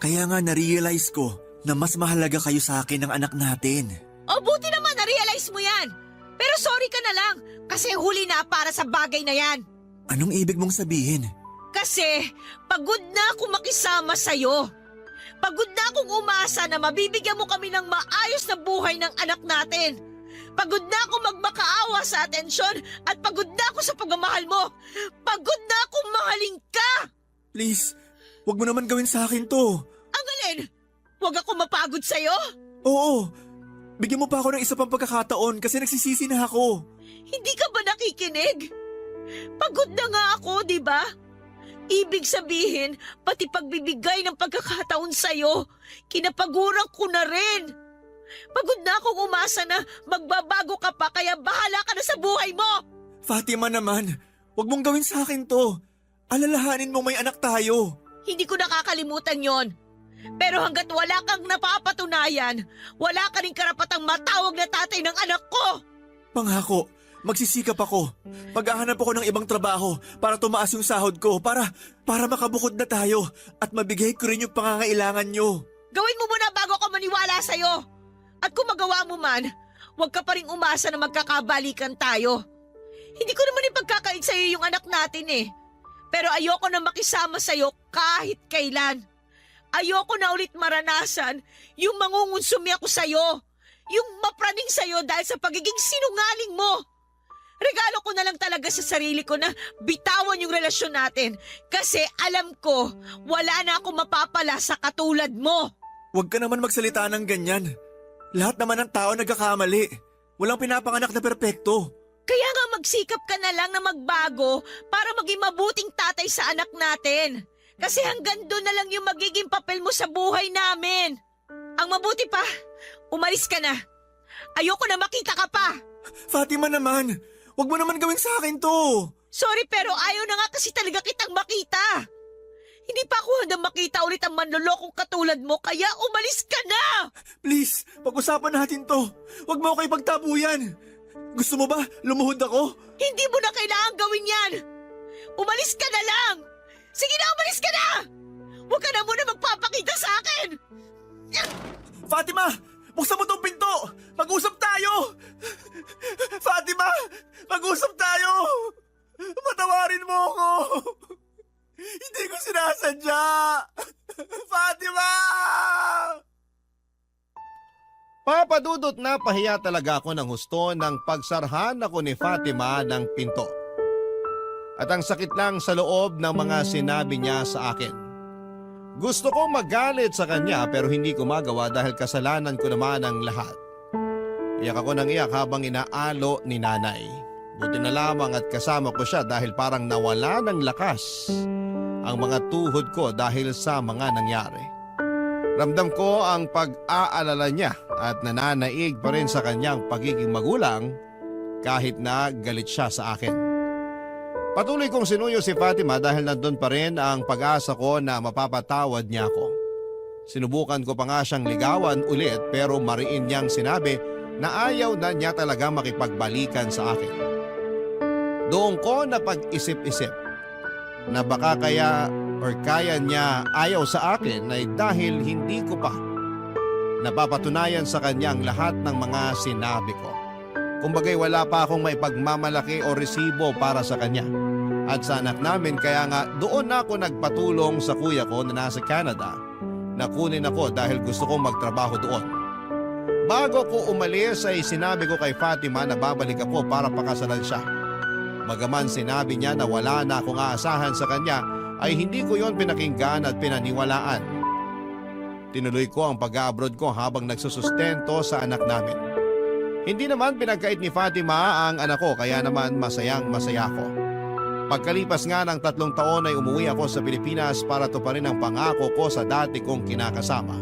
Kaya nga na-realize ko na mas mahalaga kayo sa akin ng anak natin. O buti naman na-realize mo yan. Pero sorry ka na lang, kasi huli na para sa bagay na yan. Anong ibig mong sabihin? Kasi pagod na akong makisama sa'yo. Pagod na akong umasa na mabibigyan mo kami ng maayos na buhay ng anak natin. Pagod na akong magmakaawa sa atensyon at pagod na ako sa pagmamahal mo. Pagod na akong mahalin ka! Please, wag mo naman gawin sa akin to. Ang alin? Huwag ako mapagod sa'yo? Oo, bigyan mo pa ako ng isa pang pagkakataon kasi nagsisisi na ako. Hindi ka ba nakikinig? Pagod na nga ako, di ba? Ibig sabihin, pati pagbibigay ng pagkakataon sa'yo, kinapagurang ko na rin. Pagod na akong umasa na magbabago ka pa kaya bahala ka na sa buhay mo. Fatima naman, wag mong gawin sa akin to. Alalahanin mo may anak tayo. Hindi ko nakakalimutan yon. Pero hanggat wala kang napapatunayan, wala ka rin karapatang matawag na tatay ng anak ko. Pangako, magsisikap ako. Paghahanap ako ng ibang trabaho para tumaas yung sahod ko para makabukod na tayo at mabigay ko rin yung pangangailangan nyo. Gawin mo muna bago ako maniwala sa'yo. At kung magawa mo man, huwag ka pa rin umasa na magkakabalikan tayo. Hindi ko naman ipagkakait sa'yo yung anak natin eh. Pero ayoko na makisama sa'yo kahit kailan. Ayoko na ulit maranasan yung mangungunsumi ako sa'yo. Yung mapraning sa'yo dahil sa pagiging sinungaling mo. Regalo ko na lang talaga sa sarili ko na bitawan yung relasyon natin. Kasi alam ko, wala na akong mapapala sa katulad mo. Huwag ka naman magsalita ng ganyan. Lahat naman ng tao nagkakamali. Walang pinapanganak na perpekto. Kaya nga magsikap ka na lang na magbago para maging mabuting tatay sa anak natin. Kasi hanggang doon na lang yung magiging papel mo sa buhay namin. Ang mabuti pa, umalis ka na. Ayoko na makita ka pa. Fatima naman, wag mo naman gawin sa akin to. Sorry pero ayaw na nga kasi talaga kitang makita. Hindi pa ako handang makita ulit ang manlolokong katulad mo kaya umalis ka na! Please, pag-usapan natin to. Huwag mo ako ipagtabuyan. Gusto mo ba lumuhod ako? Hindi mo na kailangan gawin yan! Umalis ka na lang! Sige na, umalis ka na! Huwag ka na muna magpapakita sa akin! Fatima! Buksan mo tong pinto! Mag-usap tayo! Fatima! Mag-usap tayo! Patawarin mo ako! Hindi ko sinasadya! Fatima! Papadudot na pahiya talaga ako ng husto ng pagsarhan ako ni Fatima ng pinto. At ang sakit lang sa loob ng mga sinabi niya sa akin. Gusto kong magalit sa kanya pero hindi ko magawa dahil kasalanan ko naman ang lahat. Iyak ako ng iyak habang inaalo ni nanay. Buti na lamang at kasama ko siya dahil parang nawala ng lakas ang mga tuhod ko dahil sa mga nangyari. Ramdam ko ang pag-aalala niya at nananaig pa rin sa kanyang pagiging magulang kahit na galit siya sa akin. Patuloy kong sinuyo si Fatima dahil nandun pa rin ang pag-asa ko na mapapatawad niya ako. Sinubukan ko pa nga siyang ligawan ulit pero mariin niyang sinabi na ayaw na niya talaga makipagbalikan sa akin. Doon ko napag-isip-isip na baka kaya niya ayaw sa akin ay dahil hindi ko pa napapatunayan sa kanya ang lahat ng mga sinabi ko. Kumbagay wala pa akong maipagmamalaki o resibo para sa kanya. At sa anak namin kaya nga doon ako nagpatulong sa kuya ko na nasa Canada na kunin ako dahil gusto kong magtrabaho doon. Bago ko umalis ay sinabi ko kay Fatima na babalik ako para pakasalan siya. Bagaman sinabi niya na wala na akong aasahan sa kanya ay hindi ko yon pinakinggan at pinaniwalaan. Tinuloy ko ang pag-abroad ko habang nagsusustento sa anak namin. Hindi naman pinagkait ni Fatima ang anak ko kaya naman masayang masaya ko. Pagkalipas nga ng 3 taon ay umuwi ako sa Pilipinas para tuparin ang pangako ko sa dati kong kinakasama.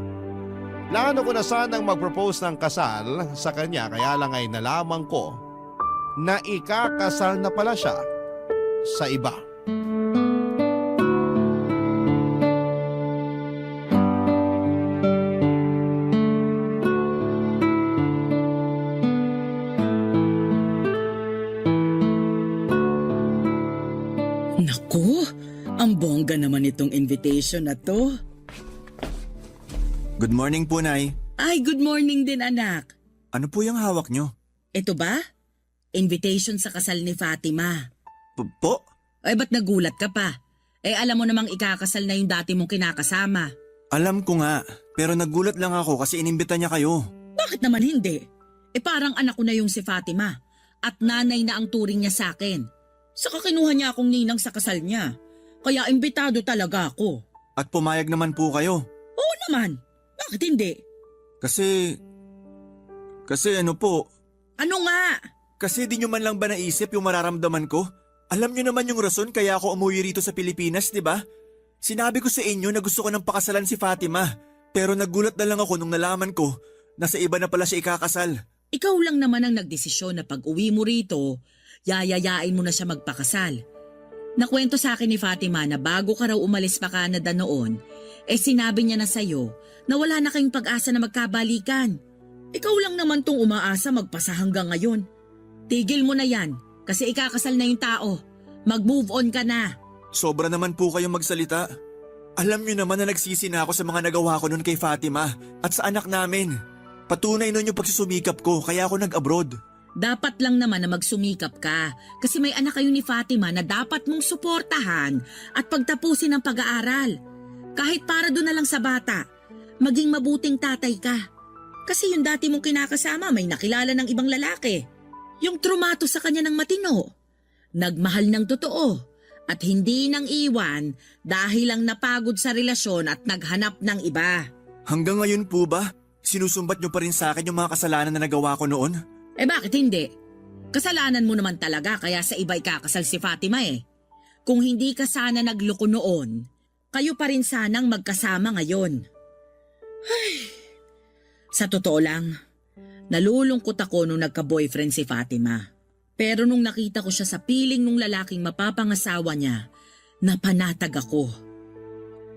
Plano ko na sanang mag-propose ng kasal sa kanya kaya lang ay nalaman ko na ikakasal na pala siya sa iba. Naku, ang bongga naman itong invitation na to. Good morning po, Nay. Ay, good morning din anak. Ano po yung hawak nyo? Ito ba? Invitation sa kasal ni Fatima. Po? Ay, ba't nagulat ka pa? Alam mo namang ikakasal na yung dati mong kinakasama. Alam ko nga, pero nagulat lang ako kasi inimbita niya kayo. Bakit naman hindi? Parang anak ko na yung si Fatima at nanay na ang turing niya sa akin. Saka kinuha niya akong ninang sa kasal niya. Kaya imbitado talaga ako. At pumayag naman po kayo. Oo naman. Bakit hindi? Kasi ano po, Ano nga? kasi di nyo man lang ba naisip yung mararamdaman ko? Alam nyo naman yung rason kaya ako umuwi rito sa Pilipinas, di ba? Sinabi ko sa inyo na gusto ko ng pakasalan si Fatima. Pero nagulat na lang ako nung nalaman ko na sa iba na pala siya ikakasal. Ikaw lang naman ang nagdesisyon na pag uwi mo rito, yayayain mo na siya magpakasal. Nakwento sa akin ni Fatima na bago ka raw umalis pa Canada noon, sinabi niya na sa'yo na wala na kayong pag-asa na magkabalikan. Ikaw lang naman tong umaasa magpasa hanggang ngayon. Tigil mo na yan kasi ikakasal na yung tao. Mag-move on ka na. Sobra naman po kayong magsalita. Alam nyo naman na nagsisi na ako sa mga nagawa ko noon kay Fatima at sa anak namin. Patunay nun yung pagsusumikap ko kaya ako nag-abroad. Dapat lang naman na magsumikap ka kasi may anak kayo ni Fatima na dapat mong suportahan at pagtapusin ang pag-aaral. Kahit para doon na lang sa bata, maging mabuting tatay ka. Kasi yung dati mong kinakasama may nakilala ng ibang lalaki. Yung trumato sa kanya ng matino. Nagmahal ng totoo at hindi nang iwan dahil lang napagod sa relasyon at naghanap ng iba. Hanggang ngayon po ba? Sinusumbat nyo pa rin sa akin yung mga kasalanan na nagawa ko noon? Bakit hindi? Kasalanan mo naman talaga kaya sa iba ikakasal si Fatima Kung hindi ka sana nagloko noon, kayo pa rin sanang magkasama ngayon. Ay, sa totoo lang, nalulungkot ako nung nagka-boyfriend si Fatima. Pero nung nakita ko siya sa piling nung lalaking mapapangasawa niya, napanatag ako.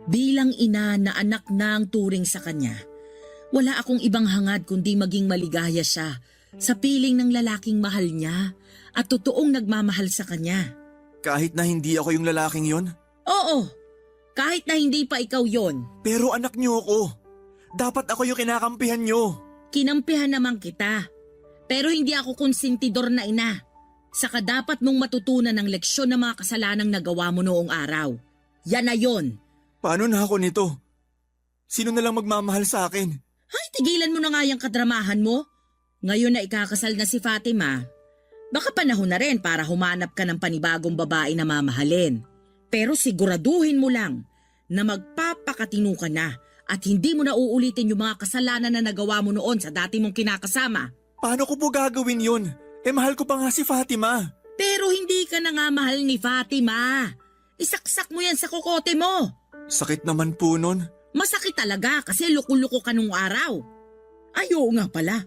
Bilang ina na anak na ang turing sa kanya, wala akong ibang hangad kundi maging maligaya siya sa piling ng lalaking mahal niya at totoong nagmamahal sa kanya. Kahit na hindi ako yung lalaking yon? Oo, kahit na hindi pa ikaw yon. Pero anak nyo ako. Dapat ako yung kinakampihan nyo. Kinampihan naman kita. Pero hindi ako konsentidor na ina. Saka dapat mong matutunan ng leksyon ng mga kasalanang nagawa mo noong araw. Yan na yon. Paano na ako nito? Sino na lang magmamahal sa akin? Ay, tigilan mo na nga yung kadramahan mo. Ngayon na ikakasal na si Fatima, baka panahon na rin para humanap ka ng panibagong babae na mamahalin. Pero siguraduhin mo lang na magpapakatino ka na at hindi mo na uulitin yung mga kasalanan na nagawa mo noon sa dati mong kinakasama. Paano ko po gagawin yun? Mahal ko pa nga si Fatima. Pero hindi ka na nga mahal ni Fatima. Isaksak mo yan sa kokote mo. Sakit naman po nun. Masakit talaga kasi luko-luko ka nung araw. Ayaw nga pala.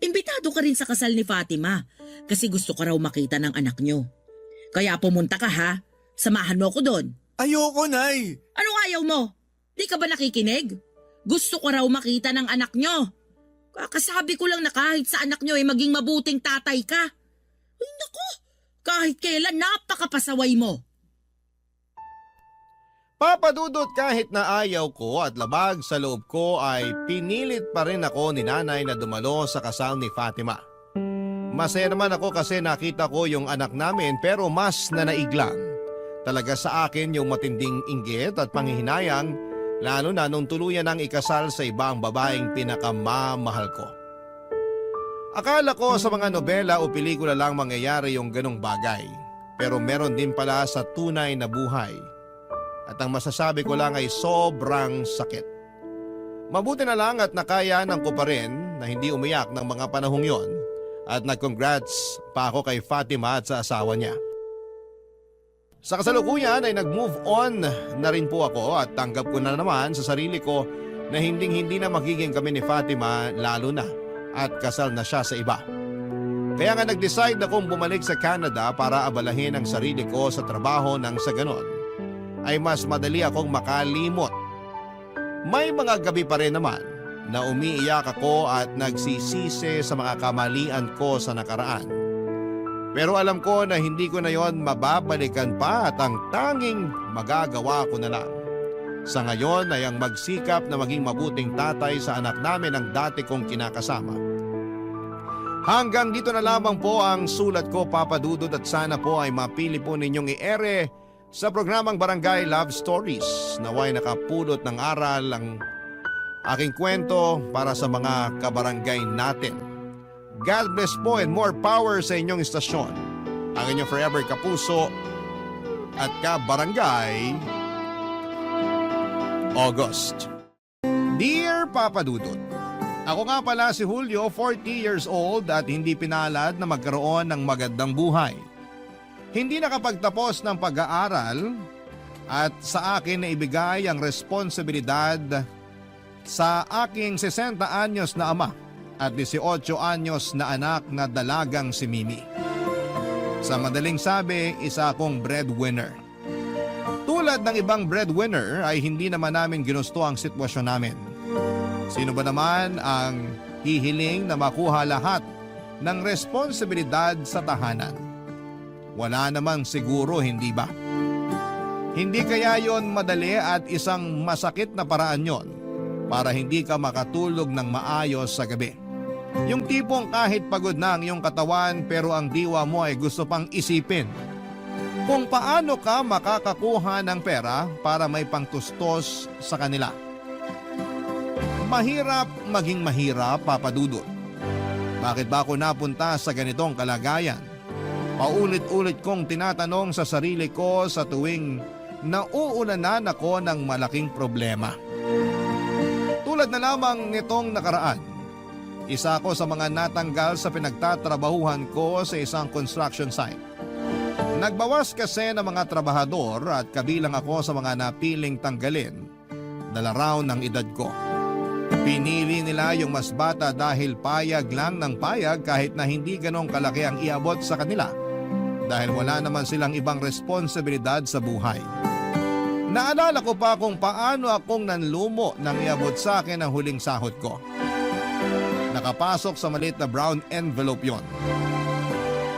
Imbitado ka rin sa kasal ni Fatima kasi gusto ka raw makita ng anak nyo. Kaya pumunta ka ha. Samahan mo ako doon. Ayoko, Nay. Anong ayaw mo? Di ka ba nakikinig? Gusto ko raw makita ng anak nyo. Kakasabi ko lang na kahit sa anak nyo maging mabuting tatay ka. Ay naku, kahit kailan napakapasaway mo. Papadudot kahit na ayaw ko at labag sa loob ko ay pinilit pa rin ako ni nanay na dumalo sa kasal ni Fatima. Masaya naman ako kasi nakita ko yung anak namin pero mas nanaiglang talaga sa akin yung matinding inggit at panghihinayang lalo na nung tuluyan ang ikasal sa ibang babaeng pinakamamahal ko. Akala ko sa mga nobela o pelikula lang mangyayari yung ganong bagay pero meron din pala sa tunay na buhay. At ang masasabi ko lang ay sobrang sakit. Mabuti na lang at nakayanan ko pa rin na hindi umiyak ng mga panahong yon at nag-congrats pa ako kay Fatima at sa asawa niya. Sa kasalukuyan ay nag-move on na rin po ako at tanggap ko na naman sa sarili ko na hindi na magiging kami ni Fatima lalo na at kasal na siya sa iba. Kaya nga nag-decide akong bumalik sa Canada para abalahin ang sarili ko sa trabaho nang sa ganon ay mas madali akong makalimot. May mga gabi pa rin naman na umiiyak ako at nagsisisi sa mga kamalian ko sa nakaraan. Pero alam ko na hindi ko na yon mababalikan pa at ang tanging magagawa ko na lang sa ngayon ay ang magsikap na maging mabuting tatay sa anak namin ang dati kong kinakasama. Hanggang dito na lamang po ang sulat ko, Papa Dudut, at sana po ay mapili po ninyong i-ere sa programang Barangay Love Stories. Naway nakapulot ng aral ang aking kwento para sa mga kabarangay natin. God bless po and more power sa inyong istasyon. Ang inyong forever kapuso at kabarangay, August. Dear Papa Dudut, ako nga pala si Julio, 40 years old at hindi pinalad na magkaroon ng magandang buhay. Hindi nakapagtapos ng pag-aaral at sa akin na ibigay ang responsibilidad sa aking 60 anyos na ama at 18 anyos na anak na dalagang si Mimi. Sa madaling sabi, isa akong breadwinner. Tulad ng ibang breadwinner ay hindi naman namin ginusto ang sitwasyon namin. Sino ba naman ang hihiling na makuha lahat ng responsibilidad sa tahanan? Wala namang siguro, hindi ba? Hindi kaya yon madali at isang masakit na paraan yon para hindi ka makatulog ng maayos sa gabi. Yung tipong kahit pagod na ang iyong katawan pero ang diwa mo ay gusto pang isipin kung paano ka makakakuha ng pera para may pangtustos sa kanila. Mahirap maging mahirap, Papa Dudut. Bakit ba ako napunta sa ganitong kalagayan? Paulit-ulit kong tinatanong sa sarili ko sa tuwing nauunanan ako ng malaking problema. Tulad na lamang nitong nakaraan, isa ako sa mga natanggal sa pinagtatrabahuhan ko sa isang construction site. Nagbawas kasi ng mga trabahador at kabilang ako sa mga napiling tanggalin, dala raw ng edad ko. Pinili nila yung mas bata dahil payag lang ng payag kahit na hindi ganong kalaki ang iabot sa kanila dahil wala naman silang ibang responsibilidad sa buhay. Naalala ko pa kung paano akong nanlumo nang iabot sa akin ang huling sahod ko. Nakapasok sa maliit na brown envelope yon.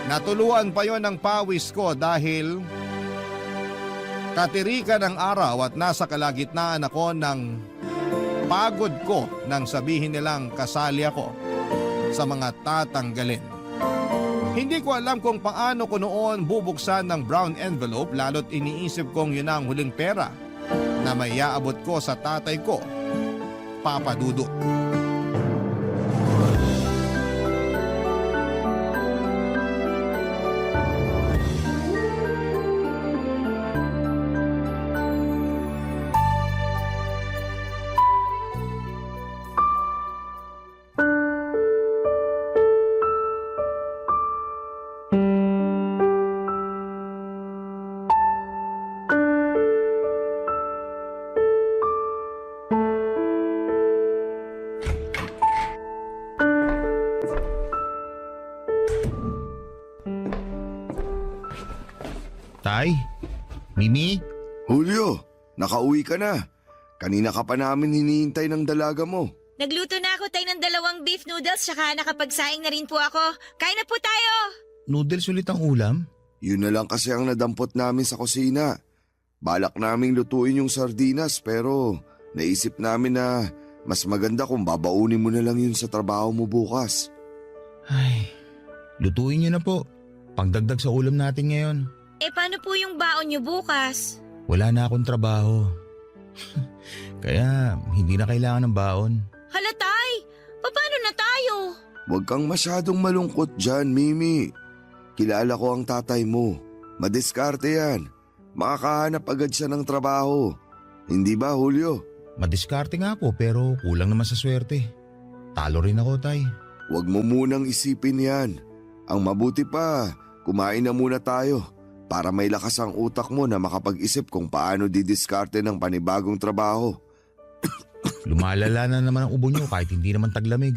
Natuluan pa yon ng pawis ko dahil katirikan ng araw at nasa kalagitnaan ako ng pagod ko nang sabihin nilang kasali ako sa mga tatanggalin. Hindi ko alam kung paano ko noon bubuksan ng brown envelope lalo't iniisip kong yun ang huling pera na may iaabot ko sa tatay ko, Papa Dudut. Tay? Mimi? Julio, nakauwi ka na. Kanina ka pa namin hinihintay ng dalaga mo. Nagluto na ako tayo ng 2 beef noodles saka nakapagsaing na rin po ako. Kain na po tayo! Noodles ulit ang ulam? Yun na lang kasi ang nadampot namin sa kusina. Balak naming lutuin yung sardinas pero naisip namin na mas maganda kung babaunin mo na lang yun sa trabaho mo bukas. Ay, lutuin niyo na po. Pangdagdag sa ulam natin ngayon. Eh paano po yung baon niyo bukas? Wala na akong trabaho. Kaya hindi na kailangan ng baon. Hala tay, paano na tayo? Huwag kang masyadong malungkot dyan, Mimi. Kilala ko ang tatay mo. Madiskarte yan. Makakahanap agad siya ng trabaho. Hindi ba, Julio? Madiskarte nga po pero kulang naman sa swerte. Talo rin ako, tay. Huwag mo munang isipin yan. Ang mabuti pa, kumain na muna tayo. para may lakas ang utak mo na makapag-isip kung paano didiskarte ng panibagong trabaho. Lumalala na naman ang ubo niyo kahit hindi naman taglamig.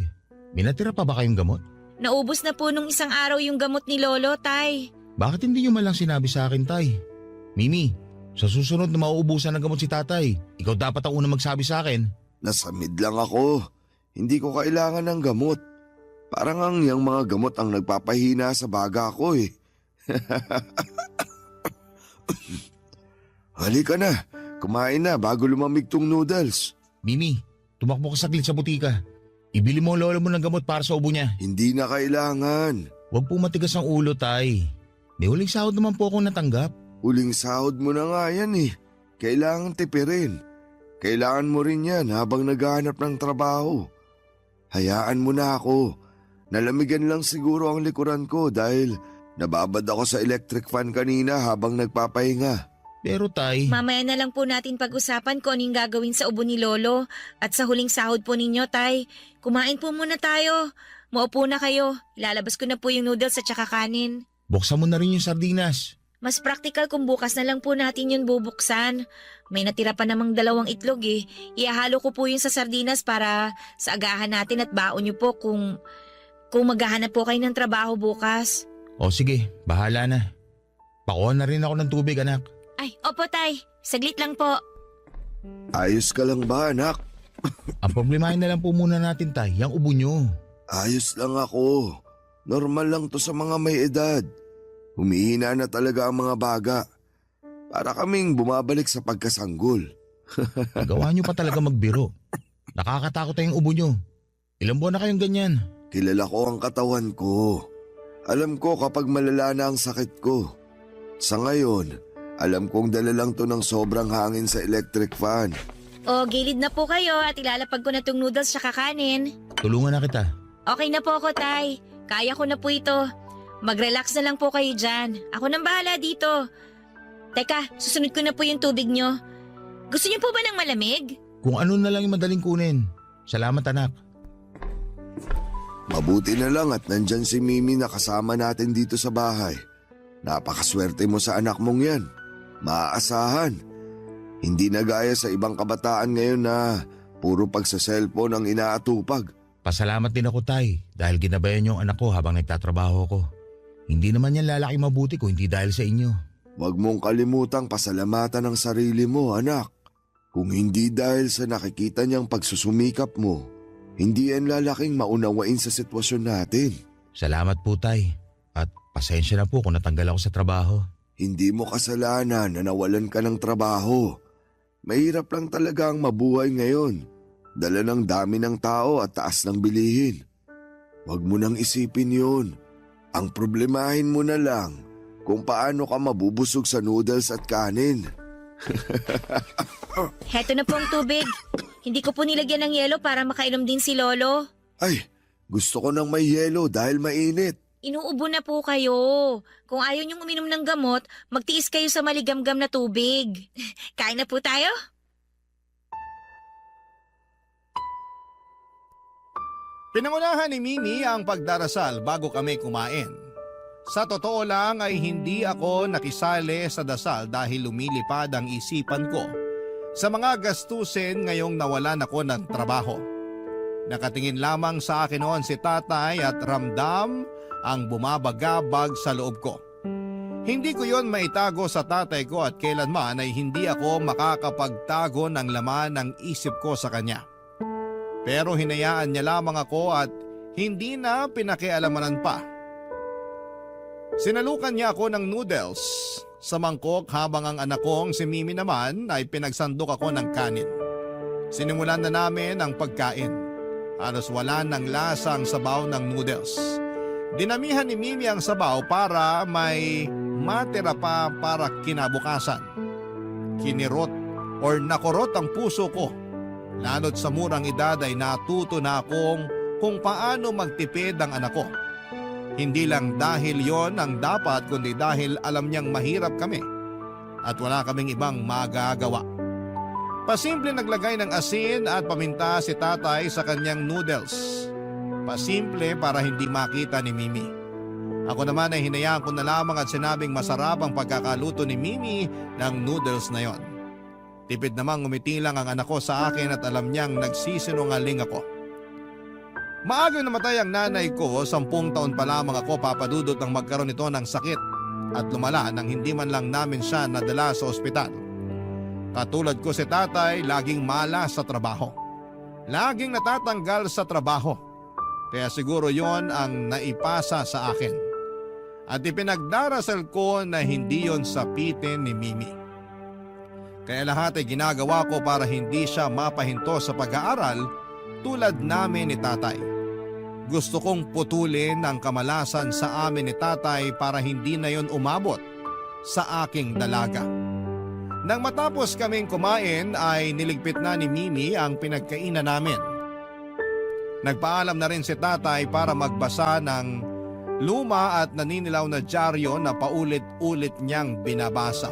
May natira pa ba kayong gamot? Naubos na po nung isang araw yung gamot ni Lolo, Tay. Bakit hindi niyo man lang sinabi sa akin, Tay? Mimi, sa susunod na mauubusan ng gamot si tatay, ikaw dapat ang unang magsabi sa akin. Nasamid lang ako. Hindi ko kailangan ng gamot. Parang ang yung mga gamot ang nagpapahina sa baga ko eh. Halika na, kumain na bago lumamig tong noodles. Mimi, tumakbo ka saglit sa butika. Ibili mo ang lolo mo ng gamot para sa ubo niya. Hindi na kailangan. Huwag po matigas ang ulo, Tay. May huling sahod naman po akong natanggap. Huling sahod mo na nga yan eh. Kailangan tipirin. Kailangan mo rin yan habang naghahanap ng trabaho. Hayaan mo na ako. Nalamigan lang siguro ang likuran ko dahil nababad ako sa electric fan kanina habang nagpapahinga. Pero Tay, Mamaya na lang po natin pag-usapan kung anong gagawin sa ubo ni Lolo at sa huling sahod po ninyo, Tay. Kumain po muna tayo. Maupo na kayo. Ilalabas ko na po yung noodles at saka kanin. buksan mo na rin yung sardinas. Mas praktikal kung bukas na lang po natin yun bubuksan. May natira pa namang 2 itlog eh. Iahalo ko po yun sa sardinas para sa agahan natin at baon niyo po kung maghahanap po kayo ng trabaho bukas. O sige, bahala na. Pakuha na rin ako ng tubig, anak. Ay, opo Tay. Saglit lang po. Ayos ka lang ba anak? Ang problemahin na lang po muna natin, Tay, yung ubo nyo. Ayos lang ako. Normal lang to sa mga may edad. Humihina na talaga ang mga baga. Para kaming bumabalik sa pagkasanggol. Gawa nyo pa talaga magbiro. Nakakatakot tayong ubo nyo. Ilang buwan na kayong ganyan? Kilala ko ang katawan ko. Alam ko kapag malala na ang sakit ko. Sa ngayon, alam kong dala lang to ng sobrang hangin sa electric fan. O, gilid na po kayo at ilalapag ko na tong noodles sa kakanin. Tulungan na kita. Okay na po ako, Tay. Kaya ko na po ito. Mag-relax na lang po kayo dyan. Ako nang bahala dito. Teka, susunod ko na po yung tubig nyo. Gusto niyo po ba ng malamig? Kung ano na lang yung madaling kunin. Salamat, anak. Mabuti na lang at nandyan si Mimi na kasama natin dito sa bahay. Napakaswerte mo sa anak mong yan. Maaasahan. Hindi na gaya sa ibang kabataan ngayon na puro pagsa-cellphone ang inaatupag. Pasalamat din ako, Tay, dahil ginabayan yung anak ko habang nagtatrabaho ko. Hindi naman yan lalaki mabuti kung hindi dahil sa inyo. Huwag mong kalimutang pasalamatan ang sarili mo, anak. Kung hindi dahil sa nakikita niyang pagsusumikap mo, hindi yan lalaking maunawain sa sitwasyon natin. Salamat po, Tay. At pasensya na po kung natanggal ako sa trabaho. Hindi mo kasalanan na nawalan ka ng trabaho. Mahirap lang talaga ang mabuhay ngayon. Dala ng dami ng tao at taas ng bilihin. Huwag mo nang isipin yun. Ang problemahin mo na lang kung paano ka mabubusog sa noodles at kanin. Heto na po ang tubig. Hindi ko po nilagyan ng yelo para makainom din si Lolo. Ay, gusto ko ng may yelo dahil mainit. Inuubo na po kayo. Kung ayaw niyong uminom ng gamot, magtiis kayo sa maligamgam na tubig. Kain na po tayo? Pinangunahan ni Mimi ang pagdarasal bago kami kumain. Sa totoo lang ay hindi ako nakisali sa dasal dahil lumilipad ang isipan ko sa mga gastusin ngayong nawalan ako ng trabaho. Nakatingin lamang sa akin noon si tatay at ramdam ang bumabagabag sa loob ko. Hindi ko yon maitago sa tatay ko at kailanman ay hindi ako makakapagtago ng laman ng isip ko sa kanya. Pero hinayaan niya lamang ako at hindi na pinakialamanan pa. Sinalukan niya ako ng noodles sa mangkok habang ang anak kong si Mimi naman ay pinagsandok ako ng kanin. Sinimulan na namin ang pagkain. Halos wala ng lasang sabaw ng noodles. Dinamihan ni Mimi ang sabaw para may matira pa para kinabukasan. Kinirot or nakurot ang puso ko. Lalo't sa murang edad ay natuto na akong kung paano magtipid ang anak ko. Hindi lang dahil yon ang dapat kundi dahil alam niyang mahirap kami at wala kaming ibang magagawa. Pasimple naglagay ng asin at paminta si tatay sa kanyang noodles. Pasimple para hindi makita ni Mimi. Ako naman ay hinayaan ko na lamang at sinabing masarap ang pagkakaluto ni Mimi ng noodles na yon. Tipid namang ngumiti lang ang anak ko sa akin at alam niyang nagsisinungaling ako. Maagang namatay ang nanay ko, 10 taon pa lamang ako papadudot nang magkaroon ito ng sakit at lumala nang hindi man lang namin siya nadala sa ospital. Katulad ko si tatay, laging malas sa trabaho. Laging natatanggal sa trabaho. Kaya siguro yon ang naipasa sa akin. At ipinagdarasal ko na hindi yon sapitin ni Mimi. Kaya lahat ay ginagawa ko para hindi siya mapahinto sa pag-aaral tulad namin ni tatay. Gusto kong putulin ang kamalasan sa amin ni tatay para hindi na yon umabot sa aking dalaga. Nang matapos kaming kumain ay niligpit na ni Mimi ang pinagkainan namin. Nagpaalam na rin si tatay para magbasa ng luma at naninilaw na dyaryo na paulit-ulit niyang binabasa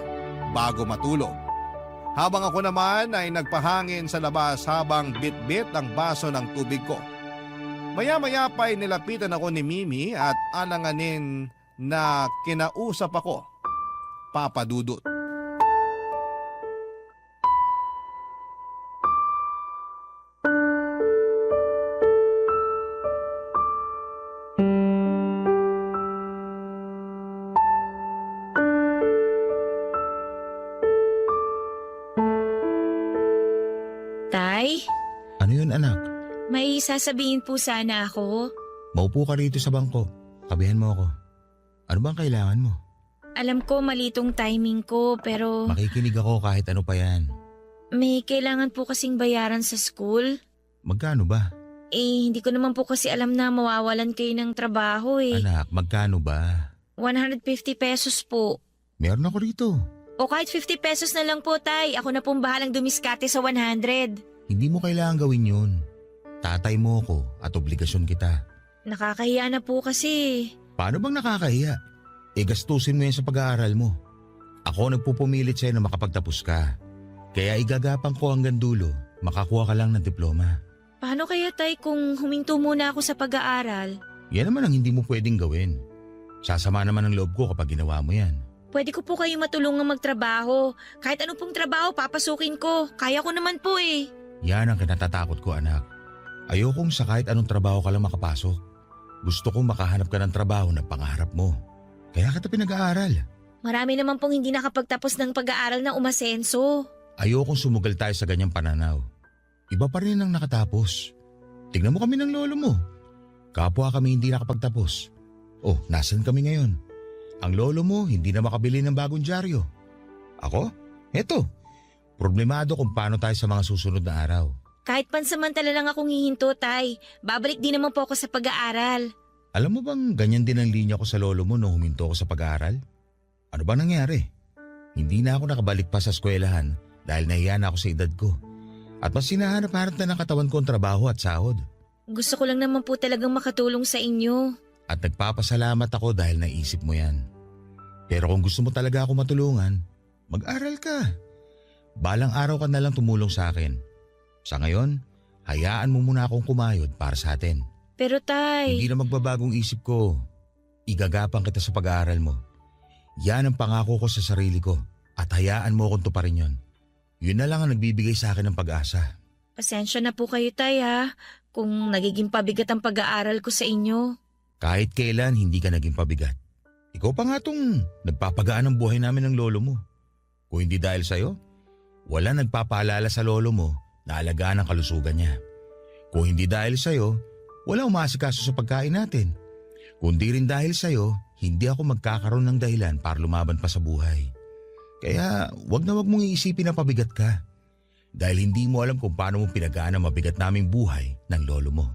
bago matulog. Habang ako naman ay nagpahangin sa labas habang bit-bit ang baso ng tubig ko. Maya-maya pa ay nilapitan ako ni Mimi at alanganin na kinausap ako. Papa Dudut. Tay, Ano yun anak? May sasabihin po sana ako. Maupo ka rito sa bangko. Tabihan mo ako. Ano bang kailangan mo? Alam ko malitong timing ko pero Makikinig ako kahit ano pa yan. may kailangan po kasing bayaran sa school. Magkano ba? Hindi ko naman po kasi alam na mawawalan kayo ng trabaho Anak, magkano ba? 150 pesos po. Meron ako rito. O kahit 50 pesos na lang po, Tay. Ako na pong bahalang dumiskate sa 100. Hindi mo kailangan gawin yun. Tatay mo ako at obligasyon kita. Nakakahiya na po kasi. Paano bang nakakahiya? Gastusin mo yan sa pag-aaral mo. Ako nagpupumilit sa'yo na makapagtapos ka. Kaya igagapang ko hanggang dulo, makakuha ka lang ng diploma. Paano kaya, Tay, kung huminto muna ako sa pag-aaral? Yan naman ang hindi mo pwedeng gawin. Sasama naman ang loob ko kapag ginawa mo yan. Pwede ko po kayo matulungan magtrabaho. Kahit ano pong trabaho, papasukin ko. Kaya ko naman po Yan ang kinatatakot ko, anak. Ayokong sa kahit anong trabaho ka lang makapasok. Gusto kong makahanap ka ng trabaho na pangarap mo. Kaya kita pinag-aaral. Marami naman pong hindi nakapagtapos ng pag-aaral na umasenso. Ayokong sumugal tayo sa ganyang pananaw. Iba pa rin ang nakatapos. Tingnan mo kami ng lolo mo. Kapwa kami hindi nakapagtapos. Oh, nasan kami ngayon? Ang lolo mo hindi na makabili ng bagong dyaryo. Ako? Eto. Problemado kung paano tayo sa mga susunod na araw. Kahit pansamantala lang akong hihinto, Tay. Babalik din naman po ako sa pag-aaral. Alam mo bang ganyan din ang linya ko sa lolo mo nung huminto ako sa pag-aaral? Ano ba nangyari? Hindi na ako nakabalik pa sa eskwelahan dahil nahiya na ako sa edad ko. At mas sinahanap-hanap na ng katawan ko ang trabaho at sahod. Gusto ko lang naman po talagang makatulong sa inyo. At nagpapasalamat ako dahil naisip mo yan. Pero kung gusto mo talaga ako matulungan, mag-aral ka. Balang araw ka na lang tumulong sa akin. Sa ngayon, hayaan mo muna akong kumayod para sa atin. Pero Tay… Hindi na magbabagong isip ko. Igagapang kita sa pag-aaral mo. Yan ang pangako ko sa sarili ko at hayaan mo akong tuparin yon. Yun na lang ang nagbibigay sa akin ng pag-asa. Pasensya na po kayo, Tay, kung nagiging pabigat ang pag-aaral ko sa inyo. Kahit kailan hindi ka naging pabigat. Ikaw pa nga tong nagpapagaan ang buhay namin ng lolo mo. Kung hindi dahil sa'yo, wala nagpapaalala sa lolo mo na alagaan ang kalusugan niya. Kung hindi dahil sa'yo, wala umaasikaso sa pagkain natin. Kung di rin dahil sa'yo, hindi ako magkakaroon ng dahilan para lumaban pa sa buhay. Kaya wag na wag mong iisipin na pabigat ka. Dahil hindi mo alam kung paano mo pinagaan ang mabigat naming buhay ng lolo mo.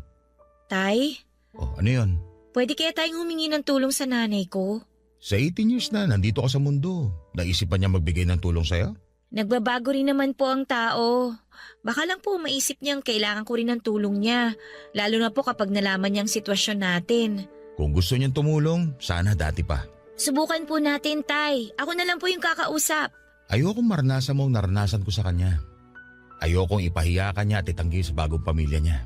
Tay, Oh, ano yun? pwede kaya tayong humingi ng tulong sa nanay ko? Sa 18 years na nandito ka sa mundo, naisip pa niya magbigay ng tulong sa'yo? Nagbabago rin naman po ang tao. Baka lang po maisip niyang kailangan ko rin ng tulong niya. Lalo na po kapag nalaman niyang sitwasyon natin. Kung gusto niyang tumulong, sana dati pa. Subukan po natin, Tay. Ako na lang po yung kakausap. Ayokong maranasan mo ang naranasan ko sa kanya. Ayokong ipahiya ka niya at itanggi sa bagong pamilya niya.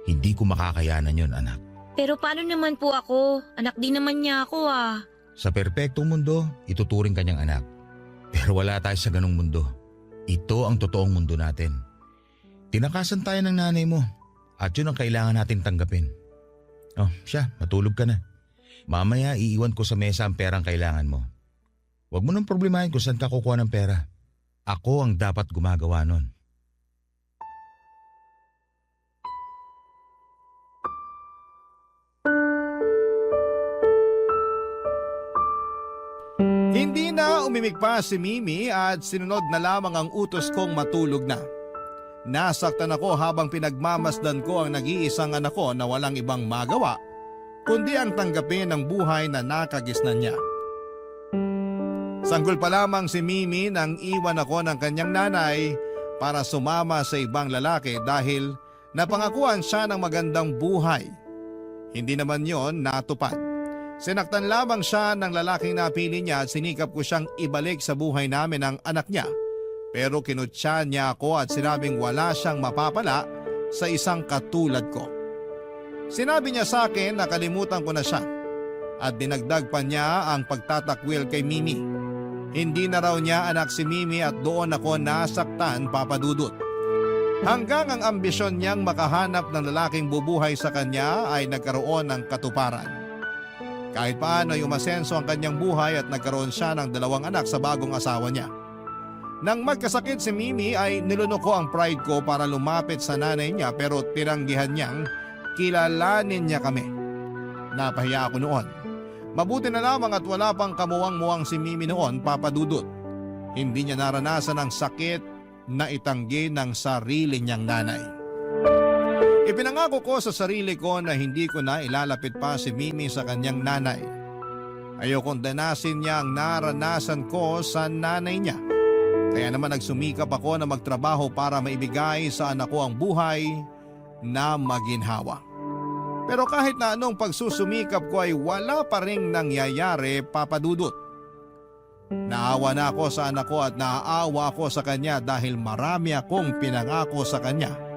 Hindi ko makakayanan yon, anak. Pero paano naman po ako? Anak din naman niya ako ah. Sa perpektong mundo, ituturing kanyang anak. Pero wala tayo sa ganong mundo. Ito ang totoong mundo natin. Tinakasan tayo ng nanay mo at yun ang kailangan natin tanggapin. Oh, siya, matulog ka na. Mamaya iiwan ko sa mesa ang perang kailangan mo. Huwag mo nang problemahin kung saan ka kukuha ng pera. Ako ang dapat gumagawa nun. Hindi na umimik pa si Mimi at sinunod na lamang ang utos kong matulog na. Nasaktan ako habang pinagmamasdan ko ang nag-iisang anak ko na walang ibang magawa kundi ang tanggapin ng buhay na nakagisnan niya. Sanggol pa lamang si Mimi nang iwan ako ng kanyang nanay para sumama sa ibang lalaki dahil napangakuan siya ng magandang buhay. Hindi naman yon natupad. Sinaktan lamang siya ng lalaking napili niya at sinikap ko siyang ibalik sa buhay namin ang anak niya. Pero kinutya niya ako at sinabing wala siyang mapapala sa isang katulad ko. Sinabi niya sa akin na kalimutan ko na siya at dinagdag pa niya ang pagtatakwil kay Mimi. Hindi na raw niya anak si Mimi at doon ako nasaktan, Papa Dudut. Hanggang ang ambisyon niyang makahanap ng lalaking bubuhay sa kanya ay nagkaroon ng katuparan. Kahit paano ay umasenso ang kanyang buhay at nagkaroon siya ng 2 anak sa bagong asawa niya. Nang magkasakit si Mimi ay nilunok ko ang pride ko para lumapit sa nanay niya pero tinanggihan niyang kilalanin niya kami. Napahiya ako noon. Mabuti na lamang at wala pang kamuwang-muwang si Mimi noon, Papa Dudut. Hindi niya naranasan ang sakit na itanggi ng sarili niyang nanay. Ipinangako ko sa sarili ko na hindi ko na ilalapit pa si Mimi sa kanyang nanay. Ayokong danasin niya ang naranasan ko sa nanay niya. Kaya naman nagsumikap ako na magtrabaho para maibigay sa anak ko ang buhay na maginhawa. Pero kahit na anong pagsusumikap ko ay wala pa ring nangyayari, Papa Dudut. Naawa na ako sa anak ko at naaawa ako sa kanya dahil marami akong pinangako sa kanya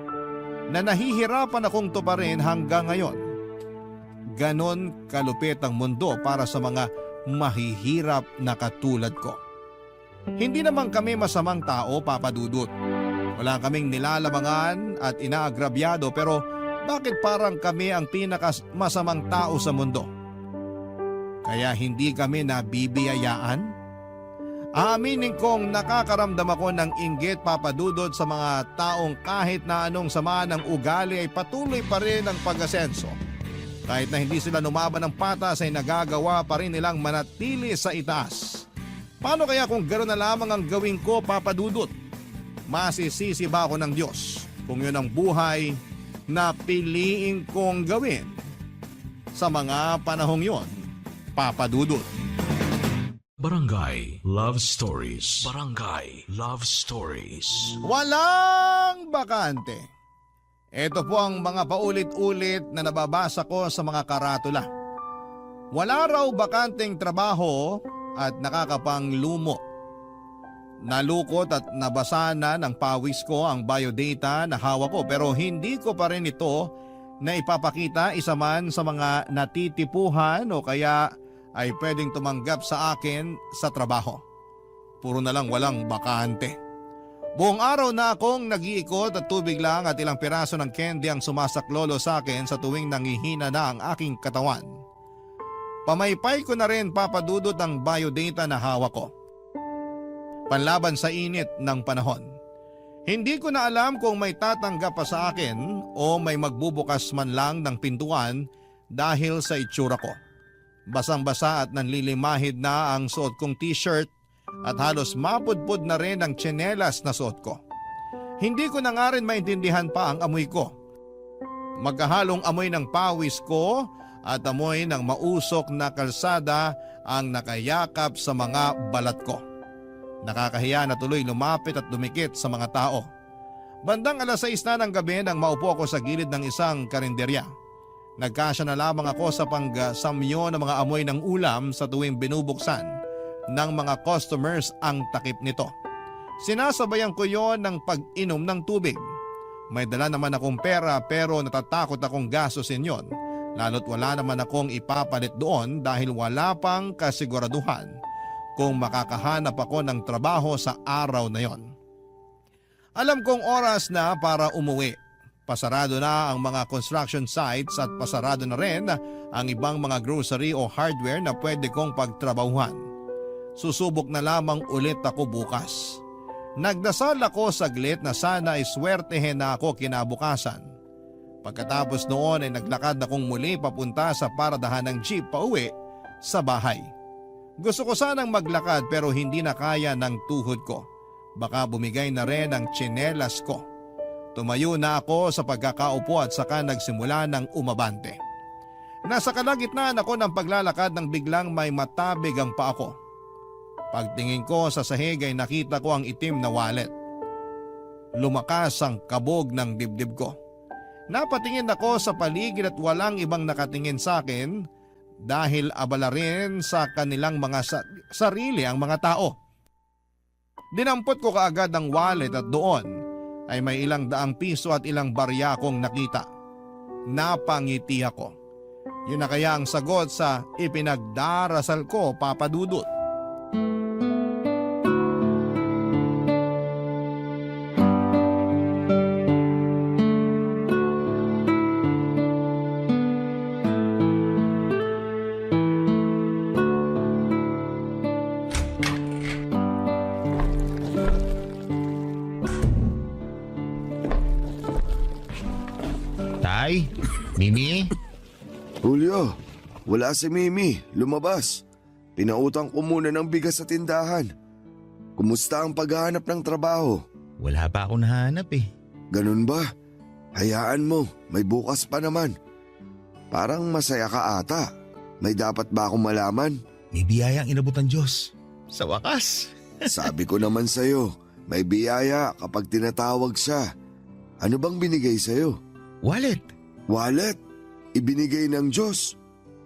na nahihirapan akong tuparin hanggang ngayon. Ganon kalupit ang mundo para sa mga mahihirap na katulad ko. Hindi naman kami masamang tao, Papa Dudut. Wala kaming nilalamangan at inaagrabyado pero bakit parang kami ang pinakamasamang tao sa mundo? Kaya hindi kami nabibiyayaan? Aaminin kong nakakaramdam ako ng inggit, Papa Dudut, sa mga taong kahit na anong sama ng ugali ay patuloy pa rin ang pag-asenso. Kahit na hindi sila numaban ng patas ay nagagawa pa rin nilang manatili sa itaas. Paano kaya kung gano'n na lamang ang gawin ko, Papa Dudut? Masisisi ba ako ng Diyos kung yun ang buhay na piliin kong gawin sa mga panahong yon, Papa Dudut? Barangay Love Stories. Barangay Love Stories. Walang bakante. Ito po ang mga paulit-ulit na nababasa ko sa mga karatula. Wala raw bakanteng trabaho at nakakapanglumo. Nalukot at nabasa na ng pawis ko ang biodata na hawak ko pero hindi ko pa rin ito na ipapakita isa man sa mga natitipuhan o kaya ay pwedeng tumanggap sa akin sa trabaho. Puro na lang walang bakante. Buong araw na akong nag-iikot at tubig lang at ilang piraso ng candy ang sumasaklolo sa akin sa tuwing nangihina na ang aking katawan. Pamaypay ko na rin, Papa Dudut, ang biodata na hawak ko. Panlaban sa init ng panahon. Hindi ko na alam kung may tatanggap pa sa akin o may magbubukas man lang ng pintuan dahil sa itsura ko. Basang-basa at nanlilimahid na ang suot kong t-shirt at halos mapudpud na rin ang tsinelas na suot ko. Hindi ko na nga rin maintindihan pa ang amoy ko. Magkahalong amoy ng pawis ko at amoy ng mausok na kalsada ang nakayakap sa mga balat ko. Nakakahiya na tuloy lumapit at dumikit sa mga tao. Bandang 6:00 na ng gabi nang maupo ako sa gilid ng isang karinderya. Nagkasya na lamang ako sa pangsamyo ng mga amoy ng ulam sa tuwing binubuksan ng mga customers ang takip nito. Sinasabayan ko yon ng pag-inom ng tubig. May dala naman akong pera pero natatakot akong gastusin yon Lalo't wala naman akong ipapalit doon dahil wala pang kasiguraduhan kung makakahanap ako ng trabaho sa araw na yon. Alam kong oras na para umuwi. Pasarado na ang mga construction sites at pasarado na rin ang ibang mga grocery o hardware na pwede kong pagtrabahuhan. Susubok na lamang ulit ako bukas. Nagdasal ako saglit na sana ay swertehin na ako kinabukasan. Pagkatapos noon ay naglakad akong muli papunta sa paradahan ng jeep pauwi sa bahay. Gusto ko sanang maglakad pero hindi na kaya ng tuhod ko. Baka bumigay na rin ang tsinelas ko. Tumayo na ako sa pagkakaupo at saka nagsimula ng umabante. Nasa kalagitnaan ako ng paglalakad nang biglang may matabig ang paa ko. Pagtingin ko sa sahig ay nakita ko ang itim na wallet. Lumakas ang kabog ng dibdib ko. Napatingin ako sa paligid at walang ibang nakatingin sa akin dahil abala rin sa kanilang mga sarili ang mga tao. Dinampot ko kaagad ang wallet at doon ay may ilang daang piso at ilang barya akong nakita. Napangiti ako. Yun na kaya ang sagot sa ipinagdarasal ko, Papa Dudut. Tay? Mimi? Julio, wala si Mimi. Lumabas. Pinautang ko muna ng bigas sa tindahan. Kumusta ang paghahanap ng trabaho? Wala pa ako nahanap eh. Ganun ba? Hayaan mo, may bukas pa naman. Parang masaya ka ata. May dapat ba akong malaman? May biyayang inabot ng Diyos. Sa wakas. Sabi ko naman sa'yo, may biyaya kapag tinatawag siya. Ano bang binigay sa'yo? Wallet. Wallet? Ibinigay ng Diyos?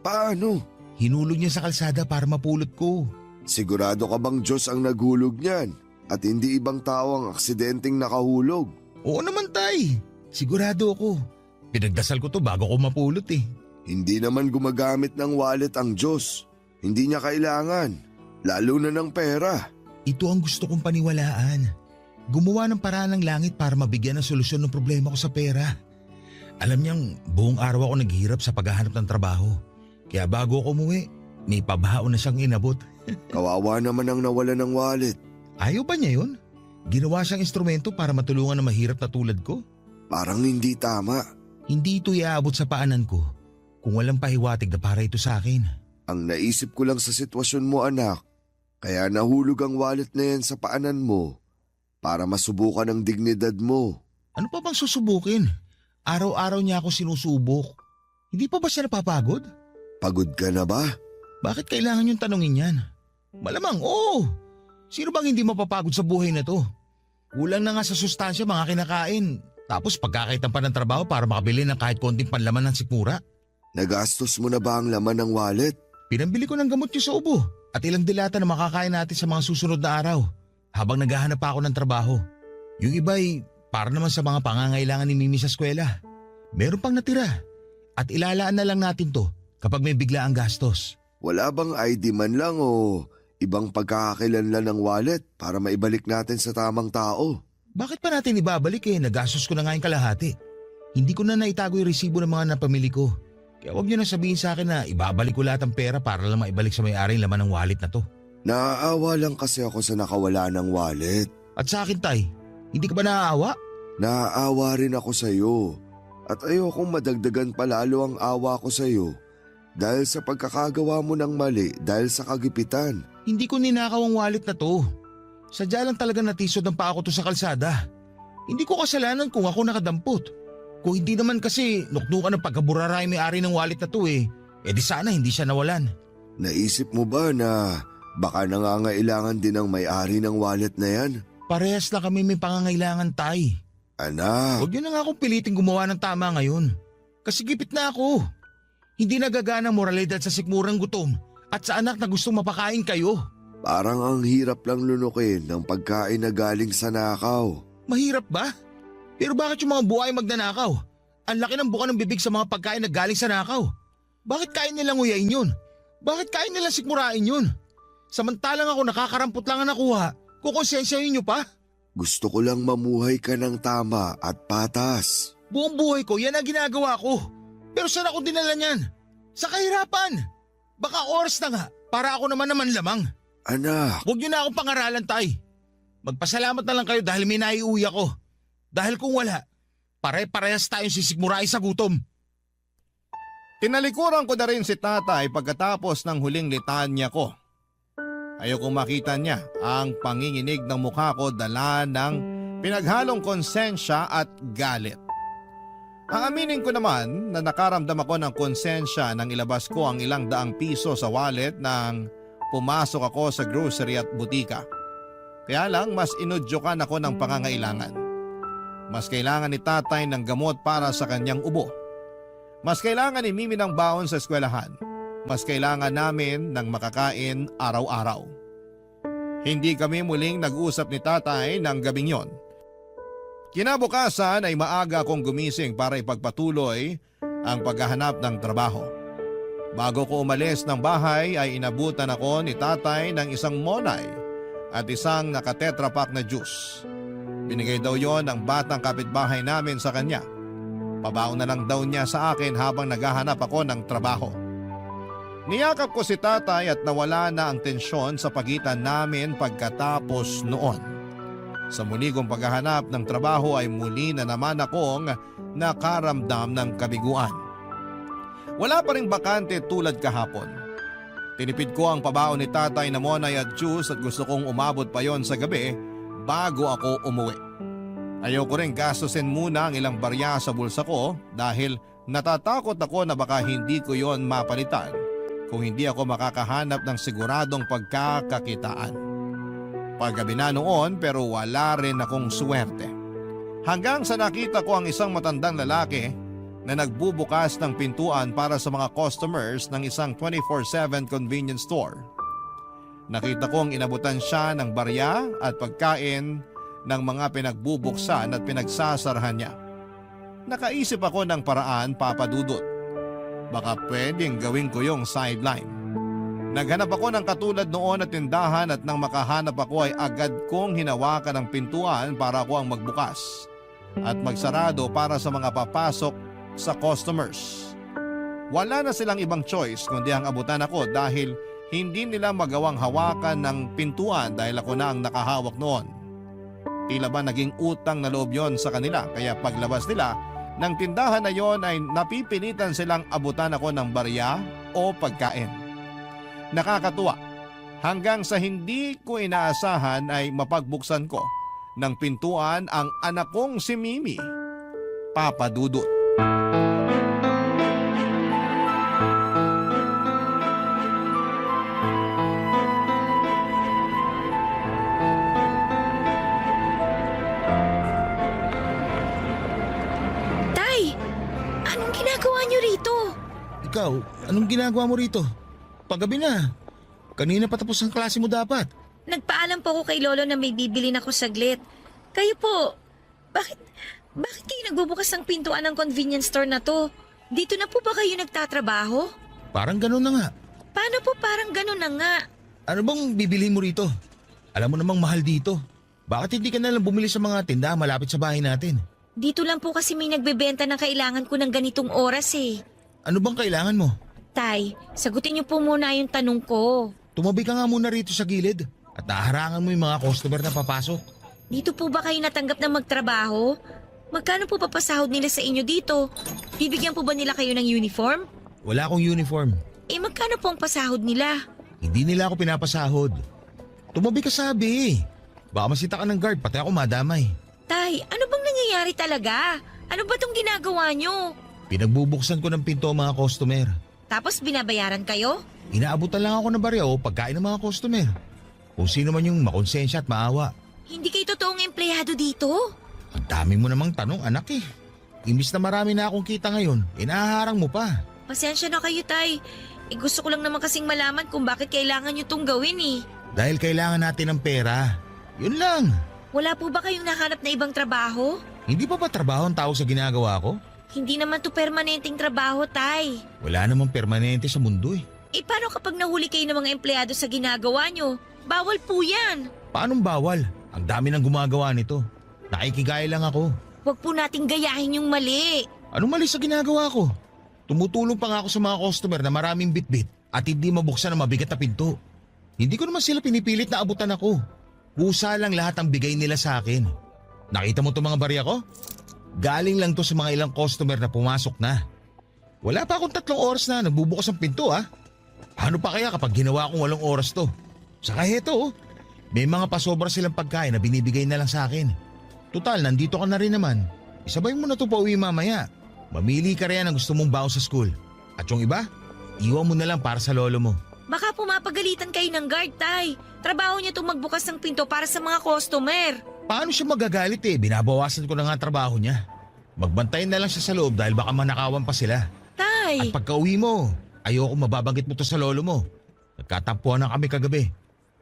Paano? Hinulog niya sa kalsada para mapulot ko. Sigurado ka bang Diyos ang naghulog niyan? At hindi ibang tao ang aksidenteng nakahulog? Oo naman tay. Sigurado ako. Pinagdasal ko to bago ko mapulot eh. Hindi naman gumagamit ng wallet ang Diyos. Hindi niya kailangan. Lalo na ng pera. Ito ang gusto kong paniwalaan. Gumawa ng paraan ng langit para mabigyan ng solusyon ng problema ko sa pera. Alam niyang buong araw ako naghihirap sa paghahanap ng trabaho. Kaya bago ako umuwi, may pabaon na siyang inabot. Kawawa naman ang nawala ng wallet. Ayaw ba niya yun? Ginawa siyang instrumento para matulungan ng mahirap na tulad ko? Parang hindi tama. Hindi ito iaabot sa paanan ko kung walang pahiwatig na para ito sa akin. Ang naisip ko lang sa sitwasyon mo anak, kaya nahulog ang wallet na yan sa paanan mo para masubukan ang dignidad mo. Ano pa bang susubukin? Araw-araw niya ako sinusubok. Hindi pa ba siya napapagod? Pagod ka na ba? Bakit kailangan yung tanongin yan? Malamang oo. Sino bang hindi mapapagod sa buhay na to? Kulang na nga sa sustansya mga kinakain. Tapos pagkakaitan pa ng trabaho para makabili ng kahit konting panlaman ng sikmura. Nagastos mo na ba ang laman ng wallet? Pinambili ko ng gamot yung sa ubo at ilang dilata na makakain natin sa mga susunod na araw habang naghahanap pa ako ng trabaho. Yung iba'y para naman sa mga pangangailangan ni Mimi sa eskwela. Meron pang natira at ilalaan na lang natin to kapag may bigla ang gastos. Wala bang ID man lang o ibang pagkakakilanlan ng wallet para maibalik natin sa tamang tao? Bakit pa natin ibabalik eh? Nagastos ko na nga yung kalahati. Hindi ko na naitago yung resibo ng mga napamili ko. Kaya huwag niyo na sabihin sa akin na ibabalik ko lahat ng pera para lang maibalik sa may-ari yung laman ng wallet na to. Naaawa lang kasi ako sa nakawala ng wallet. At sa akin tay, hindi ka ba naaawa? Naaawa rin ako sa iyo. At ayokong madagdagan pa lalo ang awa ko sa iyo dahil sa pagkakagawa mo ng mali dahil sa kagipitan. Hindi ko ninakaw ang wallet na to. Sadya lang talaga natisod ng paa ko to sa kalsada. Hindi ko kasalanan kung ako nakadampot. Kung hindi naman kasi nuknukan ng pagkaburaray may-ari ng wallet na to eh di sana hindi siya nawalan. Naisip mo ba na baka nangangailangan din ang may-ari ng wallet na yan? Parehas na kami may pangangailangan tay. Anak. Huwag niyo na nga akong piliting gumawa ng tama ngayon. Kasi gipit na ako. Hindi nagagana ang moralidad sa sikmurang gutom at sa anak na gustong mapakain kayo. Parang ang hirap lang lunukin ng pagkain na galing sa nakaw. Mahirap ba? Pero bakit yung mga buhay magnanakaw? Ang laki ng buka ng bibig sa mga pagkain na galing sa nakaw. Bakit kain nilang nguyain yun? Bakit kain nilang sikmurain yun? Samantalang ako nakakarampot lang ang nakuha, kukonsensyahin nyo pa? Gusto ko lang mamuhay ka ng tama at patas. Buong buhay ko, yan ang ginagawa ko. Pero saan ako dinala niyan? Sa kahirapan. Baka oras na nga, para ako naman lamang. Anak, Huwag niyo na akong pangaralan, Tay. Magpasalamat na lang kayo dahil may naiuwi ako. Dahil kung wala, pare-parehas tayong sisigmurain sa gutom. Tinalikuran ko na rin si tatay pagkatapos ng huling litanya ko. Ayokong makita niya ang panginginig ng mukha ko dala ng pinaghalong konsensya at galit. Aaminin ko naman na nakaramdam ako ng konsensya nang ilabas ko ang ilang daang piso sa wallet nang pumasok ako sa grocery at butika. Kaya lang mas inudyokan ako ng pangangailangan. Mas kailangan ni tatay ng gamot para sa kanyang ubo. Mas kailangan ni Mimi ng baon sa eskwelahan. Mas kailangan namin ng makakain araw-araw. Hindi kami muling nag-usap ni tatay ng gabing yon. Kinabukasan ay maaga akong gumising para ipagpatuloy ang paghahanap ng trabaho. Bago ko umalis ng bahay ay inabutan ako ni tatay ng isang monay at isang nakatetrapak na juice. Binigay daw yon ng batang kapitbahay namin sa kanya. Pabaon na lang daw niya sa akin habang naghahanap ako ng trabaho. Niyakap ko si tatay at nawala na ang tensyon sa pagitan namin pagkatapos noon. Sa muli kong paghahanap ng trabaho ay muli na naman akong nakaramdam ng kabiguan. Wala pa ring bakante tulad kahapon. Tinipid ko ang pabaon ni tatay na monay at juice at gusto kong umabot pa yon sa gabi bago ako umuwi. Ayoko rin gastusin muna ang ilang barya sa bulsa ko dahil natatakot ako na baka hindi ko yon mapalitan kung hindi ako makakahanap ng siguradong pagkakakitaan. Paggabi na noon pero wala rin akong swerte. Hanggang sa nakita ko ang isang matandang lalaki na nagbubukas ng pintuan para sa mga customers ng isang 24/7 convenience store. Nakita kong inabutan siya ng barya at pagkain ng mga pinagbubuksan at pinagsasarahan niya. Nakaisip ako ng paraan, Papa Dudut. Baka pwedeng gawin ko yung sideline. Naghanap ako ng katulad noon na tindahan at nang makahanap ako ay agad kong hinawakan ang pintuan para ako ang magbukas at magsarado para sa mga papasok sa customers. Wala na silang ibang choice kundi ang abutan ako dahil hindi nila magawang hawakan ng pintuan dahil ako na ang nakahawak noon. Tila ba naging utang na loob yon sa kanila kaya paglabas nila ng tindahan na yon ay napipilitan silang abutan ako ng barya o pagkain. Nakakatuwa, hanggang sa hindi ko inaasahan ay mapagbuksan ko ng pintuan ang anak kong si Mimi, Papa Dudut. Ikaw, anong ginagawa mo rito? Paggabi na. Kanina patapos ang klase mo dapat. Nagpaalam po ako kay Lolo na may bibilin ako saglit. Kayo po, bakit kayo nagbubukas ng pintuan ng convenience store na to? Dito na po ba kayo nagtatrabaho? Parang ganun na nga. Paano po parang ganun na nga? Ano bang bibilhin mo rito? Alam mo namang mahal dito. Bakit hindi ka na lang bumili sa mga tindahan malapit sa bahay natin? Dito lang po kasi may nagbebenta ng kailangan ko ng ganitong oras eh. Ano bang kailangan mo? Tay, sagutin niyo po muna yung tanong ko. Tumabi ka nga muna rito sa gilid at naharangan mo yung mga customer na papasok. Dito po ba kayo natanggap na magtrabaho? Magkano po papasahod nila sa inyo dito? Bibigyan po ba nila kayo ng uniform? Wala akong uniform. Eh magkano po ang pasahod nila? Hindi nila ako pinapasahod. Tumabi ka sabi. Baka masita ka ng guard pati ako madamay. Tay, ano bang nangyayari talaga? Ano ba tong ginagawa nyo? Pinagbubuksan ko ng pinto ang mga customer. Tapos binabayaran kayo? Inaabutan lang ako ng barya o pagkain ng mga customer. Kung sino man yung makonsensya at maawa. Hindi kayo totoong empleyado dito? Ang dami mo namang tanong anak eh. Imbis na marami na akong kita ngayon, inaharang mo pa. Pasensya na kayo, Tay. Gusto ko lang naman kasing malaman kung bakit kailangan nyo tong gawin eh. Dahil kailangan natin ng pera. Yun lang. Wala po ba kayong nahanap na ibang trabaho? Hindi pa ba trabaho ang tawag sa ginagawa ko? Hindi naman to permanenteng trabaho, Tay. Wala namang permanente sa mundo eh. Eh paano kapag nahuli kayo ng mga empleyado sa ginagawa nyo? Bawal po yan. Paanong bawal? Ang dami nang gumagawa nito. Nakikigaya lang ako. Huwag po nating gayahin yung mali. Anong mali sa ginagawa ko? Tumutulong pa nga ako sa mga customer na maraming bitbit at hindi mabuksan ang mabigat na pinto. Hindi ko naman sila pinipilit na abutan ako. Kusa lang lahat ang bigay nila sa akin. Nakita mo itong mga barya ko? Galing lang to sa mga ilang customer na pumasok na. Wala pa akong 3 oras na nagbubukas ang pinto ah. Paano pa kaya kapag ginawa kong 8 oras to? Saka heto oh, may mga pasobra silang pagkain na binibigay na lang sa akin. Tutal, nandito ka na rin naman. Isabay mo na to pa uwi mamaya. Mamili ka rin ang gusto mong baon sa school. At yung iba, iwan mo na lang para sa lolo mo. Baka pumapagalitan kayo ng guard, Tay. Trabaho niya itong magbukas ng pinto para sa mga customer. Paano siya magagalit eh? Binabawasan ko na nga ang trabaho niya. Magbantayin na lang siya sa loob dahil baka manakawan pa sila. Tay! At pagka uwi mo, ayoko mababanggit mo to sa lolo mo. Nagkatampuhan na kami kagabi.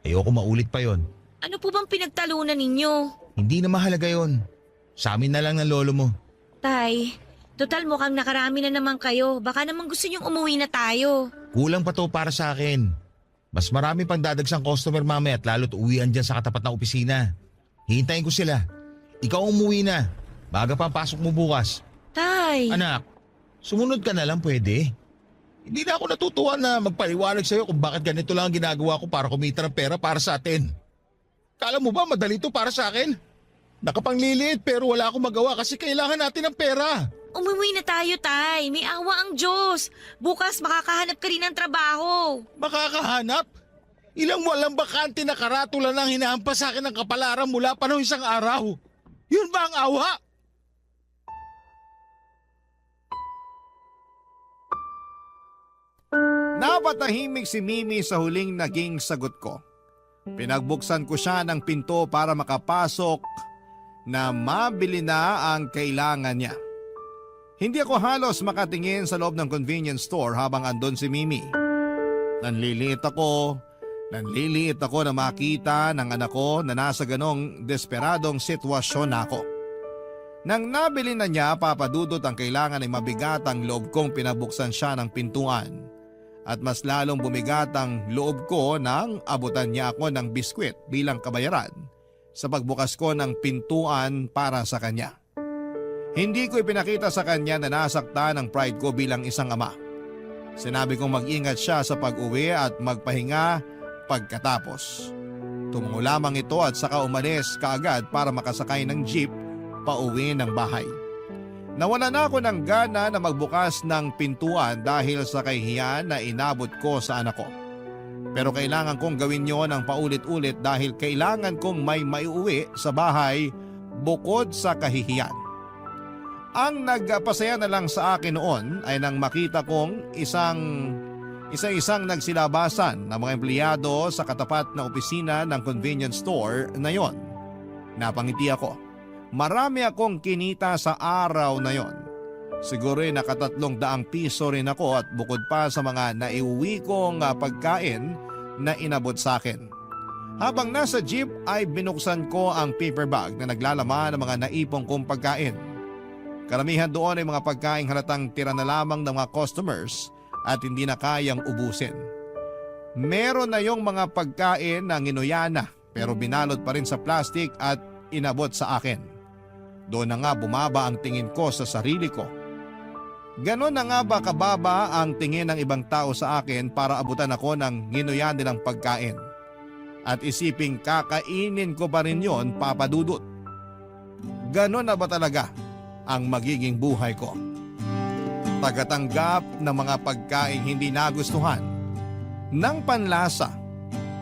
Ayoko maulit pa yon. Ano po bang pinagtalunan ninyo? Hindi na mahalaga yon. Sa amin na lang ng lolo mo. Tay, total mukhang nakarami na naman kayo. Baka naman gusto niyong umuwi na tayo. Kulang pa to para sa akin. Mas marami pang dadagsang customer mamaya at lalo't uwian dyan sa katapat na opisina. Hihintayin ko sila. Ikaw umuwi na. Baga pa ang pasok mo bukas. Tay! Anak, sumunod ka na lang pwede. Hindi na ako natutuwa na magpaliwanag sa'yo kung bakit ganito lang ang ginagawa ko para kumita ng pera para sa atin. Kala mo ba madali to para sa akin? Nakapangliliit pero wala akong magawa kasi kailangan natin ng pera. Umuwi na tayo, Tay. May awa ang Diyos. Bukas makakahanap ka rin ng trabaho. Makakahanap? Ilang walang bakante na karatula nang hinahampas sa akin ng kapalaran mula pa noong isang araw. Yun ba ang awa? Napatahimik si Mimi sa huling naging sagot ko. Pinagbuksan ko siya ng pinto para makapasok na mabili na ang kailangan niya. Hindi ako halos makatingin sa loob ng convenience store habang andon si Mimi. Nanliliit ako na makita ng anak ko na nasa ganong desperadong sitwasyon ako. Nang nabili na niya, papadudot ang kailangan ay mabigat ang loob kong pinabuksan siya ng pintuan. At mas lalong bumigat ang loob ko nang abutan niya ako ng biskwit bilang kabayaran sa pagbukas ko ng pintuan para sa kanya. Hindi ko ipinakita sa kanya na nasaktan ang pride ko bilang isang ama. Sinabi kong mag-ingat siya sa pag-uwi at magpahinga pagkatapos. Tumungo lamang ito at saka umalis kaagad para makasakay ng jeep pauwi ng bahay. Nawala na ako ng gana na magbukas ng pintuan dahil sa kahihiyan na inabot ko sa anak ko. Pero kailangan kong gawin yon ng paulit-ulit dahil kailangan kong may maiuwi sa bahay bukod sa kahihiyan. Ang nagpasaya na lang sa akin noon ay nang makita kong isa-isang nagsilabasan ng mga empleyado sa katapat na opisina ng convenience store na yon. Napangiti ako. Marami akong kinita sa araw na yon. Siguro ay naka-300 piso rin ako at bukod pa sa mga naiuwi kong pagkain na inabot sa akin. Habang nasa jeep ay binuksan ko ang paper bag na naglalaman ng mga naipong kong pagkain. Karamihan doon ay mga pagkain halatang tira na lamang ng mga customers at hindi na kayang ubusin. Meron na yung mga pagkain na nginuya na pero binalot pa rin sa plastic at inabot sa akin. Doon na nga bumaba ang tingin ko sa sarili ko. Ganon na nga ba kababa ang tingin ng ibang tao sa akin para abutan ako ng nginuya nilang pagkain? At isiping kakainin ko pa rin yon, papadudot. Ganon na ba talaga ang magiging buhay ko? Tagatanggap ng mga pagkain hindi nagustuhan, ng panlasa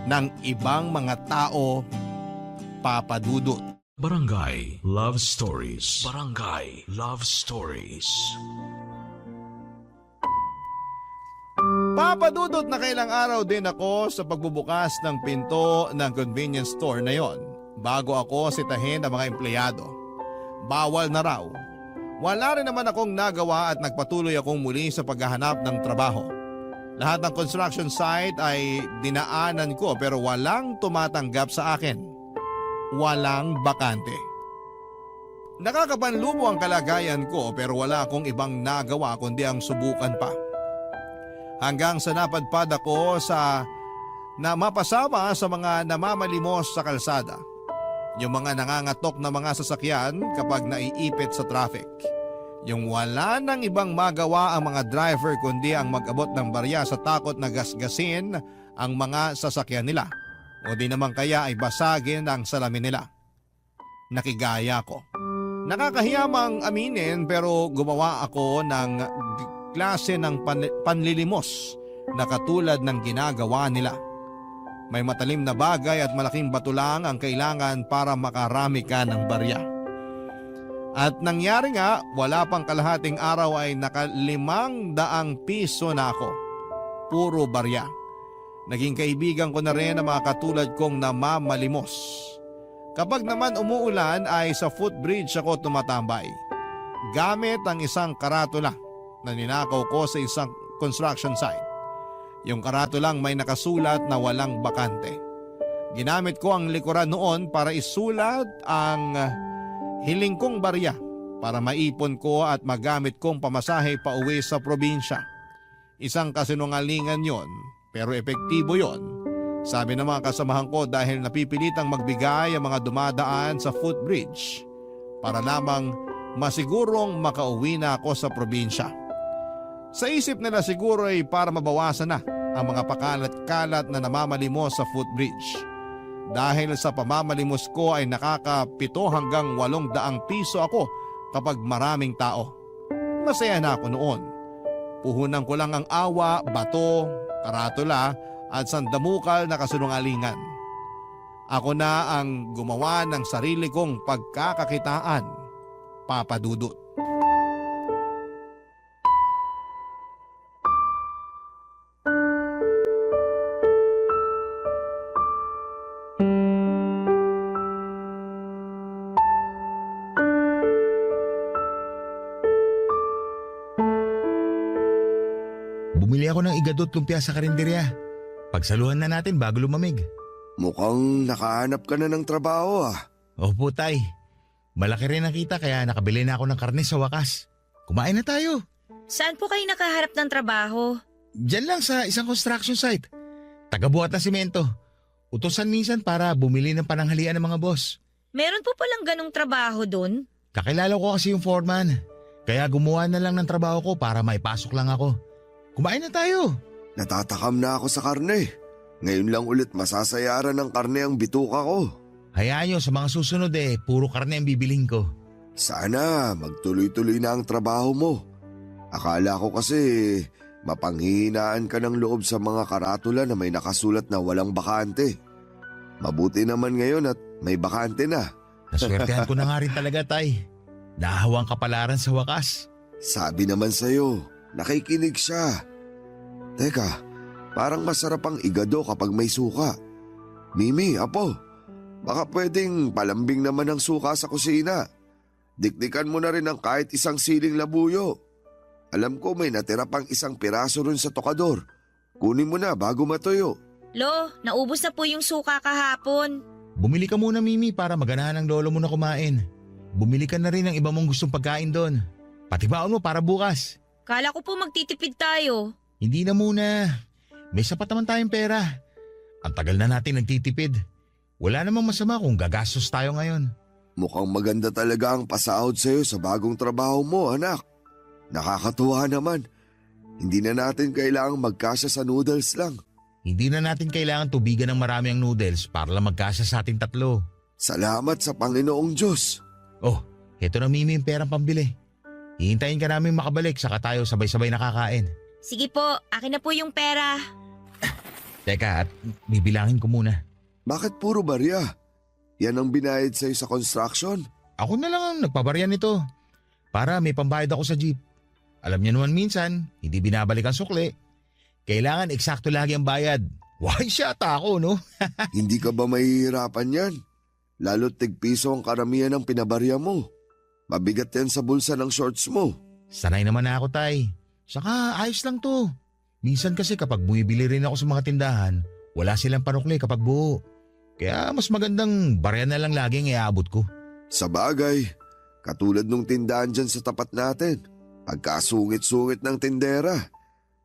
ng ibang mga tao, papadudot. Barangay Love Stories. Barangay Love Stories. Papadudot na kailang araw din ako sa pagbubukas ng pinto ng convenience store na yon bago ako sitahin ng mga empleyado. Bawal na raw. Wala rin naman akong nagawa at nagpatuloy akong muli sa paghahanap ng trabaho. Lahat ng construction site ay dinaanan ko pero walang tumatanggap sa akin. Walang bakante. Nakakapanlumo ang kalagayan ko pero wala akong ibang nagawa kundi ang subukan pa. Hanggang sa napadpad ako na mapasama sa mga namamalimos sa kalsada. Yung mga nangangatok na mga sasakyan kapag naiipit sa traffic. Yung wala nang ibang magawa ang mga driver kundi ang mag-abot ng barya sa takot na gasgasin ang mga sasakyan nila. O di naman kaya ay basagin ang salamin nila. Nakigaya ko. Nakakahiyamang aminin pero gumawa ako ng klase ng panlilimos na katulad ng ginagawa nila. May matalim na bagay at malaking bato lang ang kailangan para makarami ka ng barya. At nangyari nga, wala pang kalahating araw ay naka-500 piso na ako. Puro barya. Naging kaibigan ko na rin ang mga katulad kong namamalimos. Kapag naman umuulan ay sa footbridge ako tumatambay. Gamit ang isang karatula na ninakaw ko sa isang construction site. Yung karatulang may nakasulat na walang bakante. Ginamit ko ang likuran noon para isulat ang hiling kong barya para maipon ko at magamit kong pamasahe pa uwi sa probinsya. Isang kasinungalingan yon pero epektibo yon. Sabi ng mga kasamahan ko dahil napipilitang magbigay ang mga dumadaan sa footbridge para lamang masigurong makauwi na ako sa probinsya. Sa isip nila siguro ay para mabawasan na ang mga pakalat-kalat na namamalimos sa footbridge. Dahil sa pamamalimos ko ay nakaka-7 hanggang 800 piso ako kapag maraming tao. Masaya na ako noon. Puhunan ko lang ang awa, bato, karatula at sandamukal na kasinungalingan. Ako na ang gumawa ng sarili kong pagkakakitaan, Papa Dudut. Bumili ako ng igadot lumpia sa karinderya. Pagsaluhan na natin bago lumamig. Mukhang nakahanap ka na ng trabaho ah. Opo, tay. Malaki rin ang kita kaya nakabili na ako ng karne sa wakas. Kumain na tayo. Saan po kayo nakaharap ng trabaho? Diyan lang sa isang construction site. Tagabuhat ng simento. Utusan minsan para bumili ng pananghalian ng mga boss. Meron po palang ganong trabaho dun? Kakilala ko kasi yung foreman. Kaya gumawa na lang ng trabaho ko para maipasok lang ako. Kumain na tayo. Natatakam na ako sa karne. Ngayon lang ulit masasayaran ng karne ang bituka ko. Hayaan nyo, sa mga susunod puro karne ang bibilhin ko. Sana magtuloy-tuloy na ang trabaho mo. Akala ko kasi mapanghihinaan ka ng loob sa mga karatula na may nakasulat na walang bakante. Mabuti naman ngayon at may bakante na. Naswertehan ko na nga rin talaga, tay. Nahawang kapalaran sa wakas. Sabi naman sa'yo, nakikinig siya. Teka, parang masarap ang igado kapag may suka. Mimi, apo, baka pwedeng palambing naman ang suka sa kusina. Dikdikan mo na rin ang kahit isang siling labuyo. Alam ko may natira pang isang piraso rin sa tokador. Kunin mo na bago matuyo. Lo, naubos na po yung suka kahapon. Bumili ka muna, Mimi, para maganahan ng lolo mo na kumain. Bumili ka na rin ng iba mong gustong pagkain doon. Pati baon mo para bukas. Kala ko po magtitipid tayo. Hindi na muna. May sapat naman tayong pera. Ang tagal na natin nagtitipid. Wala namang masama kung gagastos tayo ngayon. Mukhang maganda talaga ang pasahod sa'yo sa bagong trabaho mo, anak. Nakakatuwa naman. Hindi na natin kailangang magkasya sa noodles lang. Hindi na natin kailangan tubigan ng marami ang noodles para lang magkasya sa ating tatlo. Salamat sa Panginoong Diyos. Oh, heto na, Mimi, yung perang pambili. Hihintayin ka namin makabalik saka tayo sabay-sabay nakakain. Sige po, akin na po yung pera. Teka, at bibilangin ko muna. Bakit puro barya? Yan ang binayad sa'yo sa construction? Ako na lang ang nagpabarya nito. Para may pambayad ako sa jeep. Alam niyo naman minsan, hindi binabalik ang sukli. Kailangan eksakto lagi ang bayad. Why shata ako, no? Hindi ka ba mahihirapan yan? Lalo't tig-piso ang karamihan ng pinabarya mo. Mabigat yan sa bulsa ng shorts mo. Sanay naman na ako, tay. Saka ayos lang to. Minsan kasi kapag bumibili rin ako sa mga tindahan, wala silang panukli kapag buo. Kaya mas magandang barya na lang lagi ang iaabot ko. Sa bagay, Katulad nung tindahan dyan sa tapat natin. Pagkasungit-sungit ng tindera.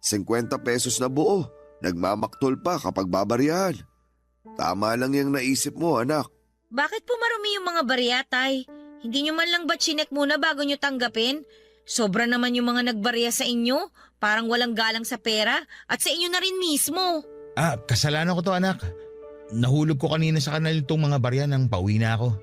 50 pesos na buo. Nagmamaktol pa kapag babaryahan. Tama lang yung naisip mo, anak. Bakit po marumi yung mga barya, Tay? Hindi nyo man lang ba chinek muna bago nyo tanggapin? Sobra naman yung mga nagbarya sa inyo. Parang walang galang sa pera at sa inyo na rin mismo. Kasalanan ko to anak. Nahulog ko kanina sa kanal itong mga barya nang pauwi na ako.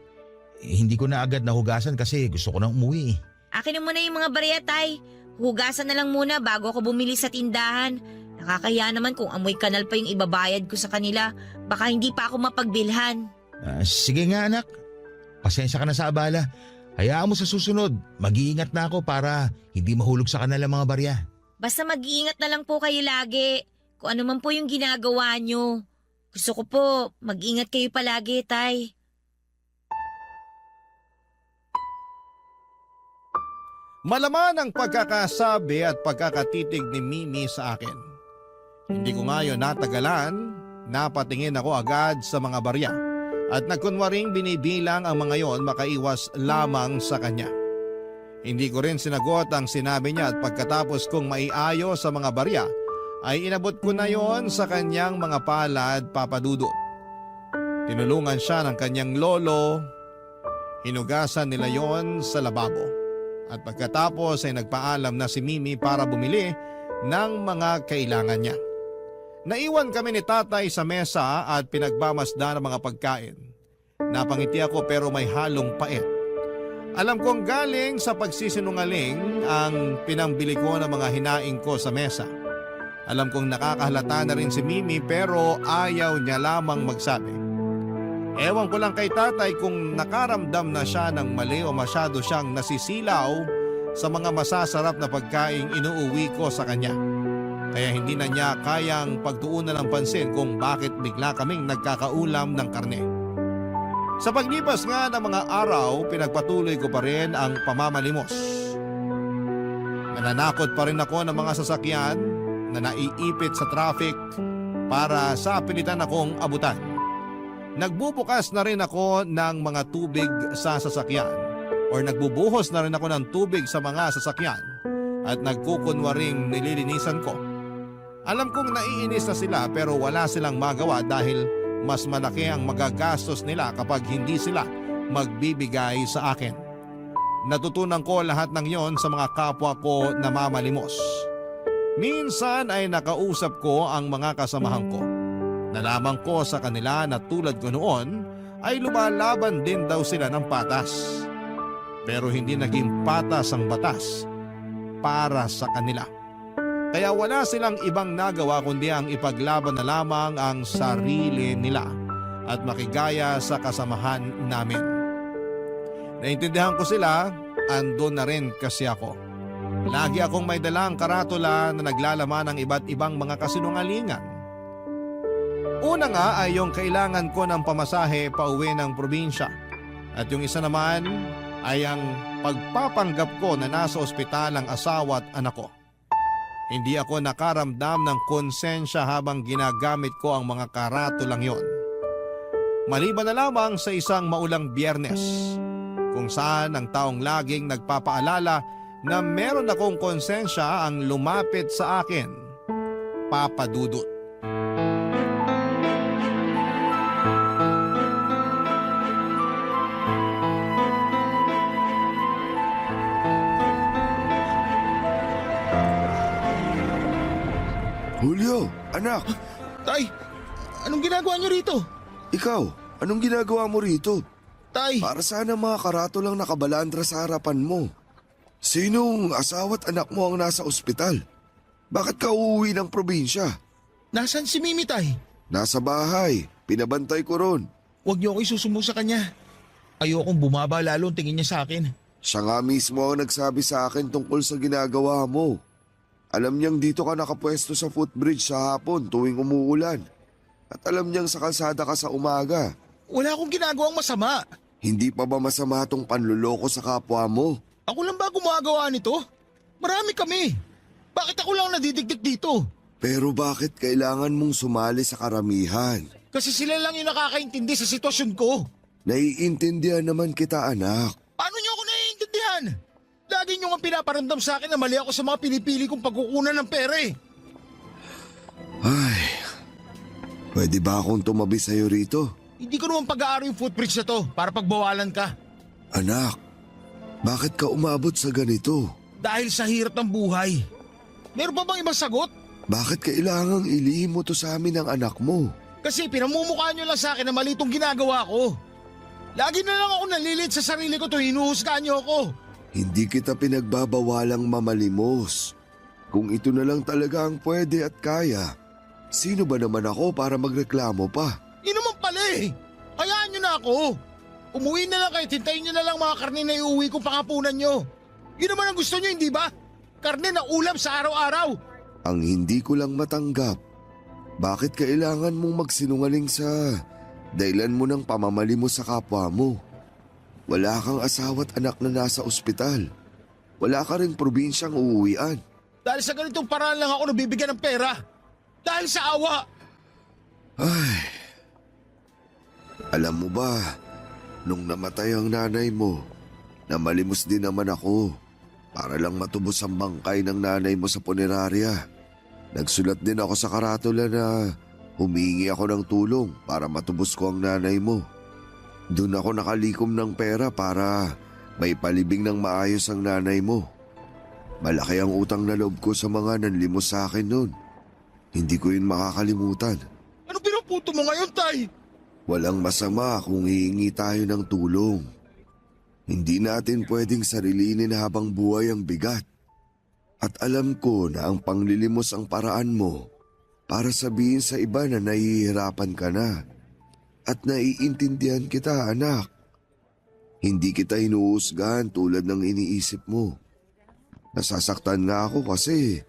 Hindi ko na agad nahugasan kasi gusto ko nang umuwi. Akin na muna yung mga barya, Tay. Hugasan na lang muna bago ako bumili sa tindahan. Nakakaya naman kung amoy kanal pa yung ibabayad ko sa kanila. Baka hindi pa ako mapagbilhan. Sige nga anak. Pasensya ka na sa abala. Hayaan mo sa susunod. Mag-iingat na ako para hindi mahulog sa kanal ang mga barya. Basta mag-iingat na lang po kayo lagi. Kung ano man po yung ginagawa nyo. Gusto ko po, mag-ingat kayo palagi, Tay. Malaman ang pagkakasabi at pagkakatitig ni Mimi sa akin. Hindi ko ngayon natagalan, napatingin ako agad sa mga barya at nagkunwaring binibilang ang mga yon makaiwas lamang sa kanya. Hindi ko rin sinagot ang sinabi niya at pagkatapos kong maiayo sa mga barya ay inabot ko na yon sa kanyang mga palad papadudot. Tinulungan siya ng kanyang lolo, hinugasan nila yon sa lababo. At pagkatapos ay nagpaalam na si Mimi para bumili ng mga kailangan niya. Naiwan kami ni tatay sa mesa at pinagmamasdan ang mga pagkain. Napangiti ako pero may halong pait. Alam kong galing sa pagsisinungaling ang pinambili ko ng mga hinaing ko sa mesa. Alam kong nakakahalata na rin si Mimi pero ayaw niya lamang magsabi. Ewan ko lang kay tatay kung nakaramdam na siya ng mali o masyado siyang nasisilaw sa mga masasarap na pagkaing inuuwi ko sa kanya. Kaya hindi na niya kayang pagtuunan ng pansin kung bakit bigla kaming nagkakaulam ng karne. Sa paglipas nga ng mga araw, pinagpatuloy ko pa rin ang pamamalimos. Nananakot pa rin ako ng mga sasakyan na naiipit sa traffic para sa pilitan akong abutan. Nagbubukas na rin ako ng mga tubig sa sasakyan or nagbubuhos na rin ako ng tubig sa mga sasakyan at nagkukunwaring nililinisan ko. Alam kong naiinis na sila pero wala silang magawa dahil mas malaki ang magagastos nila kapag hindi sila magbibigay sa akin. Natutunan ko lahat ng yon sa mga kapwa ko na mamalimos. Minsan ay nakausap ko ang mga kasamahan ko. Nalaman ko sa kanila na tulad ko noon ay lumalaban din daw sila ng patas. Pero hindi naging patas ang batas para sa kanila. Kaya wala silang ibang nagawa kundi ang ipaglaban na lamang ang sarili nila at makigaya sa kasamahan namin. Naintindihan ko sila, andun na rin kasi ako. Lagi akong may dalang karatula na naglalaman ng iba't ibang mga kasinungalingan. Una nga ay yung kailangan ko ng pamasahe pauwi ng probinsya. At yung isa naman ay ang pagpapanggap ko na nasa ospital ang asawa at anak ko. Hindi ako nakaramdam ng konsensya habang ginagamit ko ang mga karatulang yon. Maliban na lamang sa isang maulang Biyernes, kung saan ang taong laging nagpapaalala na meron akong konsensya ang lumapit sa akin, Papa Dudut. Julio, anak, Tay, anong ginagawa niyo rito? ikaw, anong ginagawa mo rito? Tay, Para sana mga karatulang nakabalandra sa harapan mo. Sinong asawa at anak mo ang nasa ospital? Bakit ka uuwi ng probinsya? nasan si Mimi, Tay? Nasa bahay, pinabantay ko ron. Huwag niyo ako isusumbong sa kanya. Ayokong bumaba lalo ang tingin niya sa akin. Siya nga mismo ang nagsabi sa akin tungkol sa ginagawa mo. Alam niyang dito ka nakapwesto sa footbridge sa hapon tuwing umuulan. At alam niyang sa kalsada ka sa umaga. Wala akong ginagawang masama. Hindi pa ba masama tong panluloko sa kapwa mo? Ako lang ba gumagawa nito? Marami kami. Bakit ako lang nadidigdig dito? Pero bakit kailangan mong sumali sa karamihan? Kasi sila lang yung nakakaintindi sa sitwasyon ko. Naiintindihan naman kita, anak. Paano niyo ako naiintindihan? Lagi nyo nga pinaparamdam sa akin na mali ako sa mga pinipili kong pagkukunan ng pera eh. Ay, pwede ba akong tumabi sa'yo rito? Hindi ko naman pag-aaro yung footbridge na to para pagbawalan ka. Anak, bakit ka umabot sa ganito? Dahil sa hirap ng buhay. Meron pa bang ibang sagot? Bakit kailangang ilihim mo to sa amin ng anak mo? Kasi pinamumukha nyo lang sa akin na mali itong ginagawa ko. Lagi na lang ako nalilit sa sarili ko to, hinuhusgahan nyo ako. Hindi kita pinagbabawalang mamalimos. Kung ito na lang talaga ang pwede at kaya, sino ba naman ako para magreklamo pa? Yun naman pala eh. Hayaan nyo na ako. Umuwi na lang kayo, tintayin nyo na lang mga karne na iuwi kong pangapunan nyo. Yun naman ang gusto nyo, hindi ba? Karne na ulam sa araw-araw. Ang hindi ko lang matanggap, bakit kailangan mong magsinungaling sa dahilan mo ng pamamali mo sa kapwa mo? Wala kang asawa't anak na nasa ospital. Wala ka rin probinsyang uuwian. Dahil sa ganitong paraan lang ako nabibigyan ng pera. Dahil sa awa. Ay, alam mo ba, nung namatay ang nanay mo, namalimos din naman ako para lang matubos ang bangkay ng nanay mo sa punerarya. Nagsulat din ako sa karatula na humingi ako ng tulong para matubos ko ang nanay mo. Doon ako nakalikom ng pera para may palibing ng maayos ang nanay mo. Malaki ang utang na loob ko sa mga nanlimos sa akin noon. Hindi ko yun makakalimutan. Ano pinuputo mo ngayon, Tay? Walang masama kung hihingi tayo ng tulong. Hindi natin pwedeng sarilinin habang buhay ang bigat. At alam ko na ang panglilimos ang paraan mo para sabihin sa iba na nahihirapan ka na. At naiintindihan kita, anak. Hindi kita hinuhusgahan tulad ng iniisip mo. Nasasaktan nga ako kasi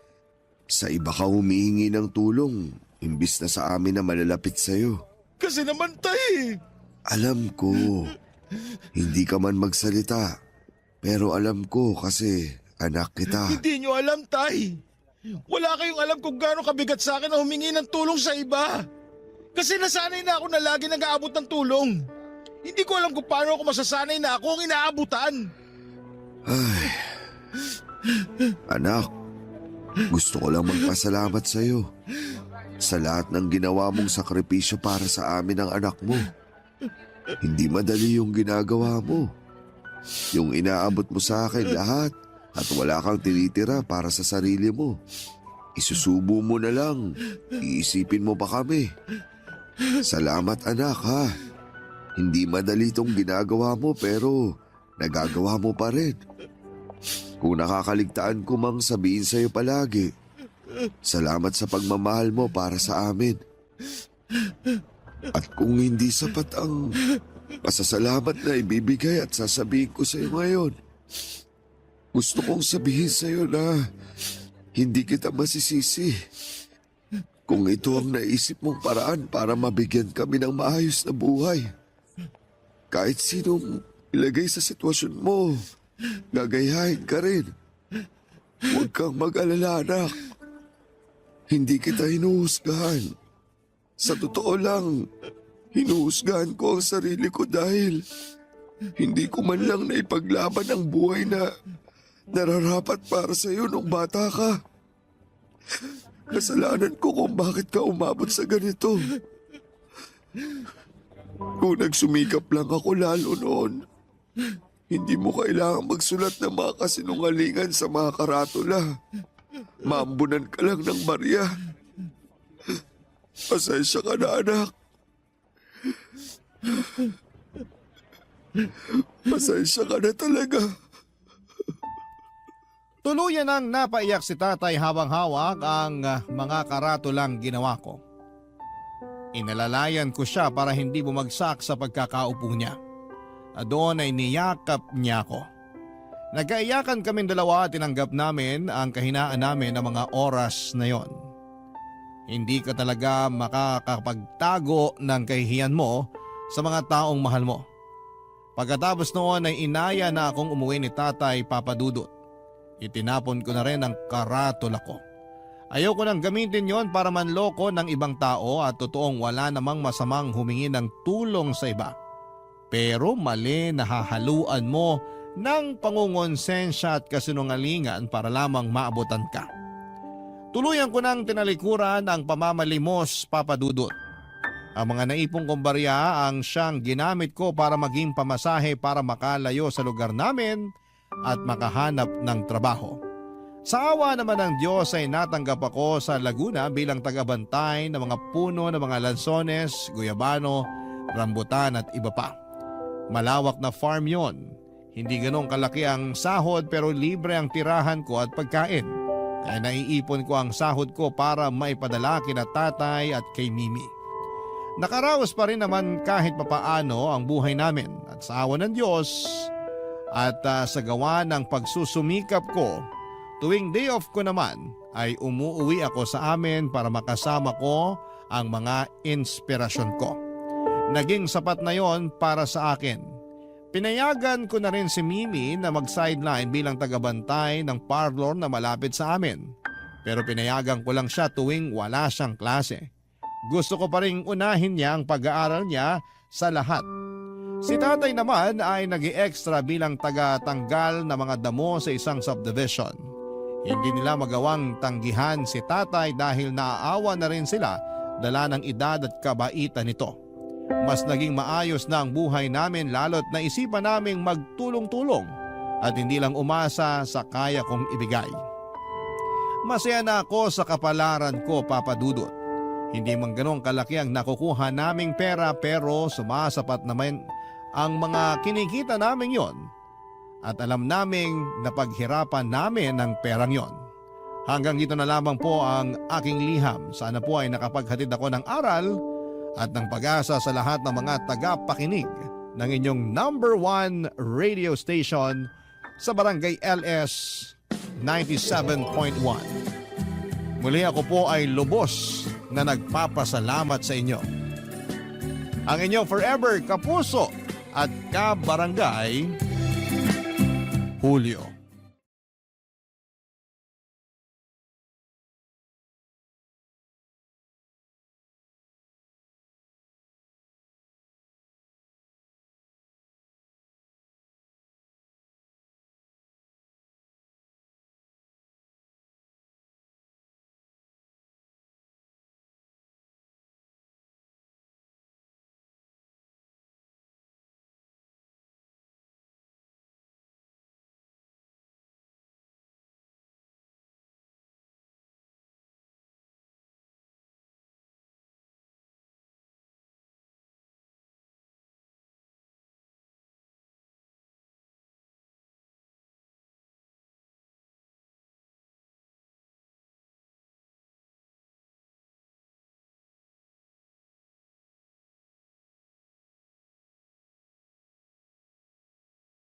sa iba ka humihingi ng tulong imbis na sa amin na malalapit sa'yo. Kasi naman, Tay. Alam ko, hindi ka man magsalita. Pero alam ko kasi anak kita. Hindi nyo alam, Tay. Wala kayong alam kung gaano kabigat sa akin na humingi ng tulong sa iba. Kasi nasanay na ako na lagi nag-aabot ng tulong. Hindi ko alam kung paano ako masasanay na ako ang inaabutan. Ay, anak, gusto ko lang magpasalamat sa iyo sa lahat ng ginawa mong sakripisyo para sa amin ng anak mo. Hindi madali yung ginagawa mo. Yung inaabot mo sa akin lahat at wala kang tinitira para sa sarili mo. Isusubo mo na lang, iisipin mo pa kami. Salamat anak ha. Hindi madali itong ginagawa mo pero nagagawa mo pa rin. Kung nakakaligtaan ko mang sabihin sa'yo palagi, salamat sa pagmamahal mo para sa amin. At kung hindi sapat ang pasasalamat na ibibigay at sasabihin ko sa'yo ngayon, gusto kong sabihin sa'yo na hindi kita masisisi. Kung ito ang naisip mong paraan para mabigyan kami ng maayos na buhay. Kahit sinong ilagay sa sitwasyon mo, gagayahin ka rin. Huwag kang mag-alala, anak. Hindi kita hinuhusgahan. Sa totoo lang, hinuhusgahan ko ang sarili ko dahil hindi ko man lang naipaglaban ang buhay na nararapat para sa iyo nung bata ka. Kasalanan ko kung bakit ka umabot sa ganito. Kung nagsumikap lang ako lalo noon, hindi mo kailangang magsulat ng mga kasinungalingan sa mga karatula. Maambunan ka lang ng barya. Pasensya ka na, anak. Pasensya ka na talaga. Tuluyan ang napaiyak si tatay habang hawak ang mga karatulang ginawa ko. Inalalayan ko siya para hindi bumagsak sa pagkakaupo niya. Doon ay niyakap niya ako. Nagkaiyakan kaming dalawa at tinanggap namin ang kahinaan namin ng mga oras na yon. Hindi ka talaga makakapagtago ng kahihiyan mo sa mga taong mahal mo. Pagkatapos noon ay inaya na akong umuwi ni tatay Papadudot. Itinapon ko na rin ang karatula ko. Ayoko nang gamitin yon para manloko ng ibang tao at totoong wala namang masamang humingi ng tulong sa iba. Pero mali na hahaluan mo ng pangungonsensya at kasinungalingan para lamang maabutan ka. Tuluyan ko nang tinalikuran ang pamamalimos, Papa Dudut. Ang mga naipong kong barya ang siyang ginamit ko para maging pamasahe para makalayo sa lugar namin at makahanap ng trabaho. Sa awa naman ng Diyos ay natanggap ako sa Laguna bilang tagabantay ng mga puno ng mga lansones, guyabano, rambutan at iba pa. Malawak na farm yon. Hindi ganong kalaki ang sahod pero libre ang tirahan ko at pagkain. Kaya naiipon ko ang sahod ko para maipadala kina tatay at kay Mimi. Nakaraos pa rin naman kahit papaano ang buhay namin at sa awa ng Diyos at sa gawa ng pagsusumikap ko, tuwing day off ko naman ay umuuwi ako sa amin para makasama ko ang mga inspirasyon ko. Naging sapat na yon para sa akin. Pinayagan ko na rin si Mimi na mag-sideline bilang tagabantay ng parlor na malapit sa amin. Pero pinayagan ko lang siya tuwing wala siyang klase. Gusto ko pa rin unahin niya ang pag-aaral niya sa lahat. Si tatay naman ay nag-i-extra bilang taga-tanggal na mga damo sa isang subdivision. Hindi nila magawang tanggihan si tatay dahil naaawa na rin sila dala ng edad at kabaitan nito. Mas naging maayos na ang buhay namin lalo't naisipan naming magtulong-tulong at hindi lang umasa sa kaya kong ibigay. Masaya na ako sa kapalaran ko, Papa Dudut. Hindi man ganong kalaki ang nakukuha naming pera pero sumasapat naman ang mga kinikita namin yon. At alam naming napaghirapan namin ang perang yon. Hanggang dito na lamang po ang aking liham. Sana po ay nakapaghatid ako ng aral at ng pag-asa sa lahat ng mga tagapakinig ng inyong number 1 radio station sa Barangay LS 97.1. Muli ako po ay lubos na nagpapasalamat sa inyo. Ang inyong forever kapuso at kabarangay, Julio.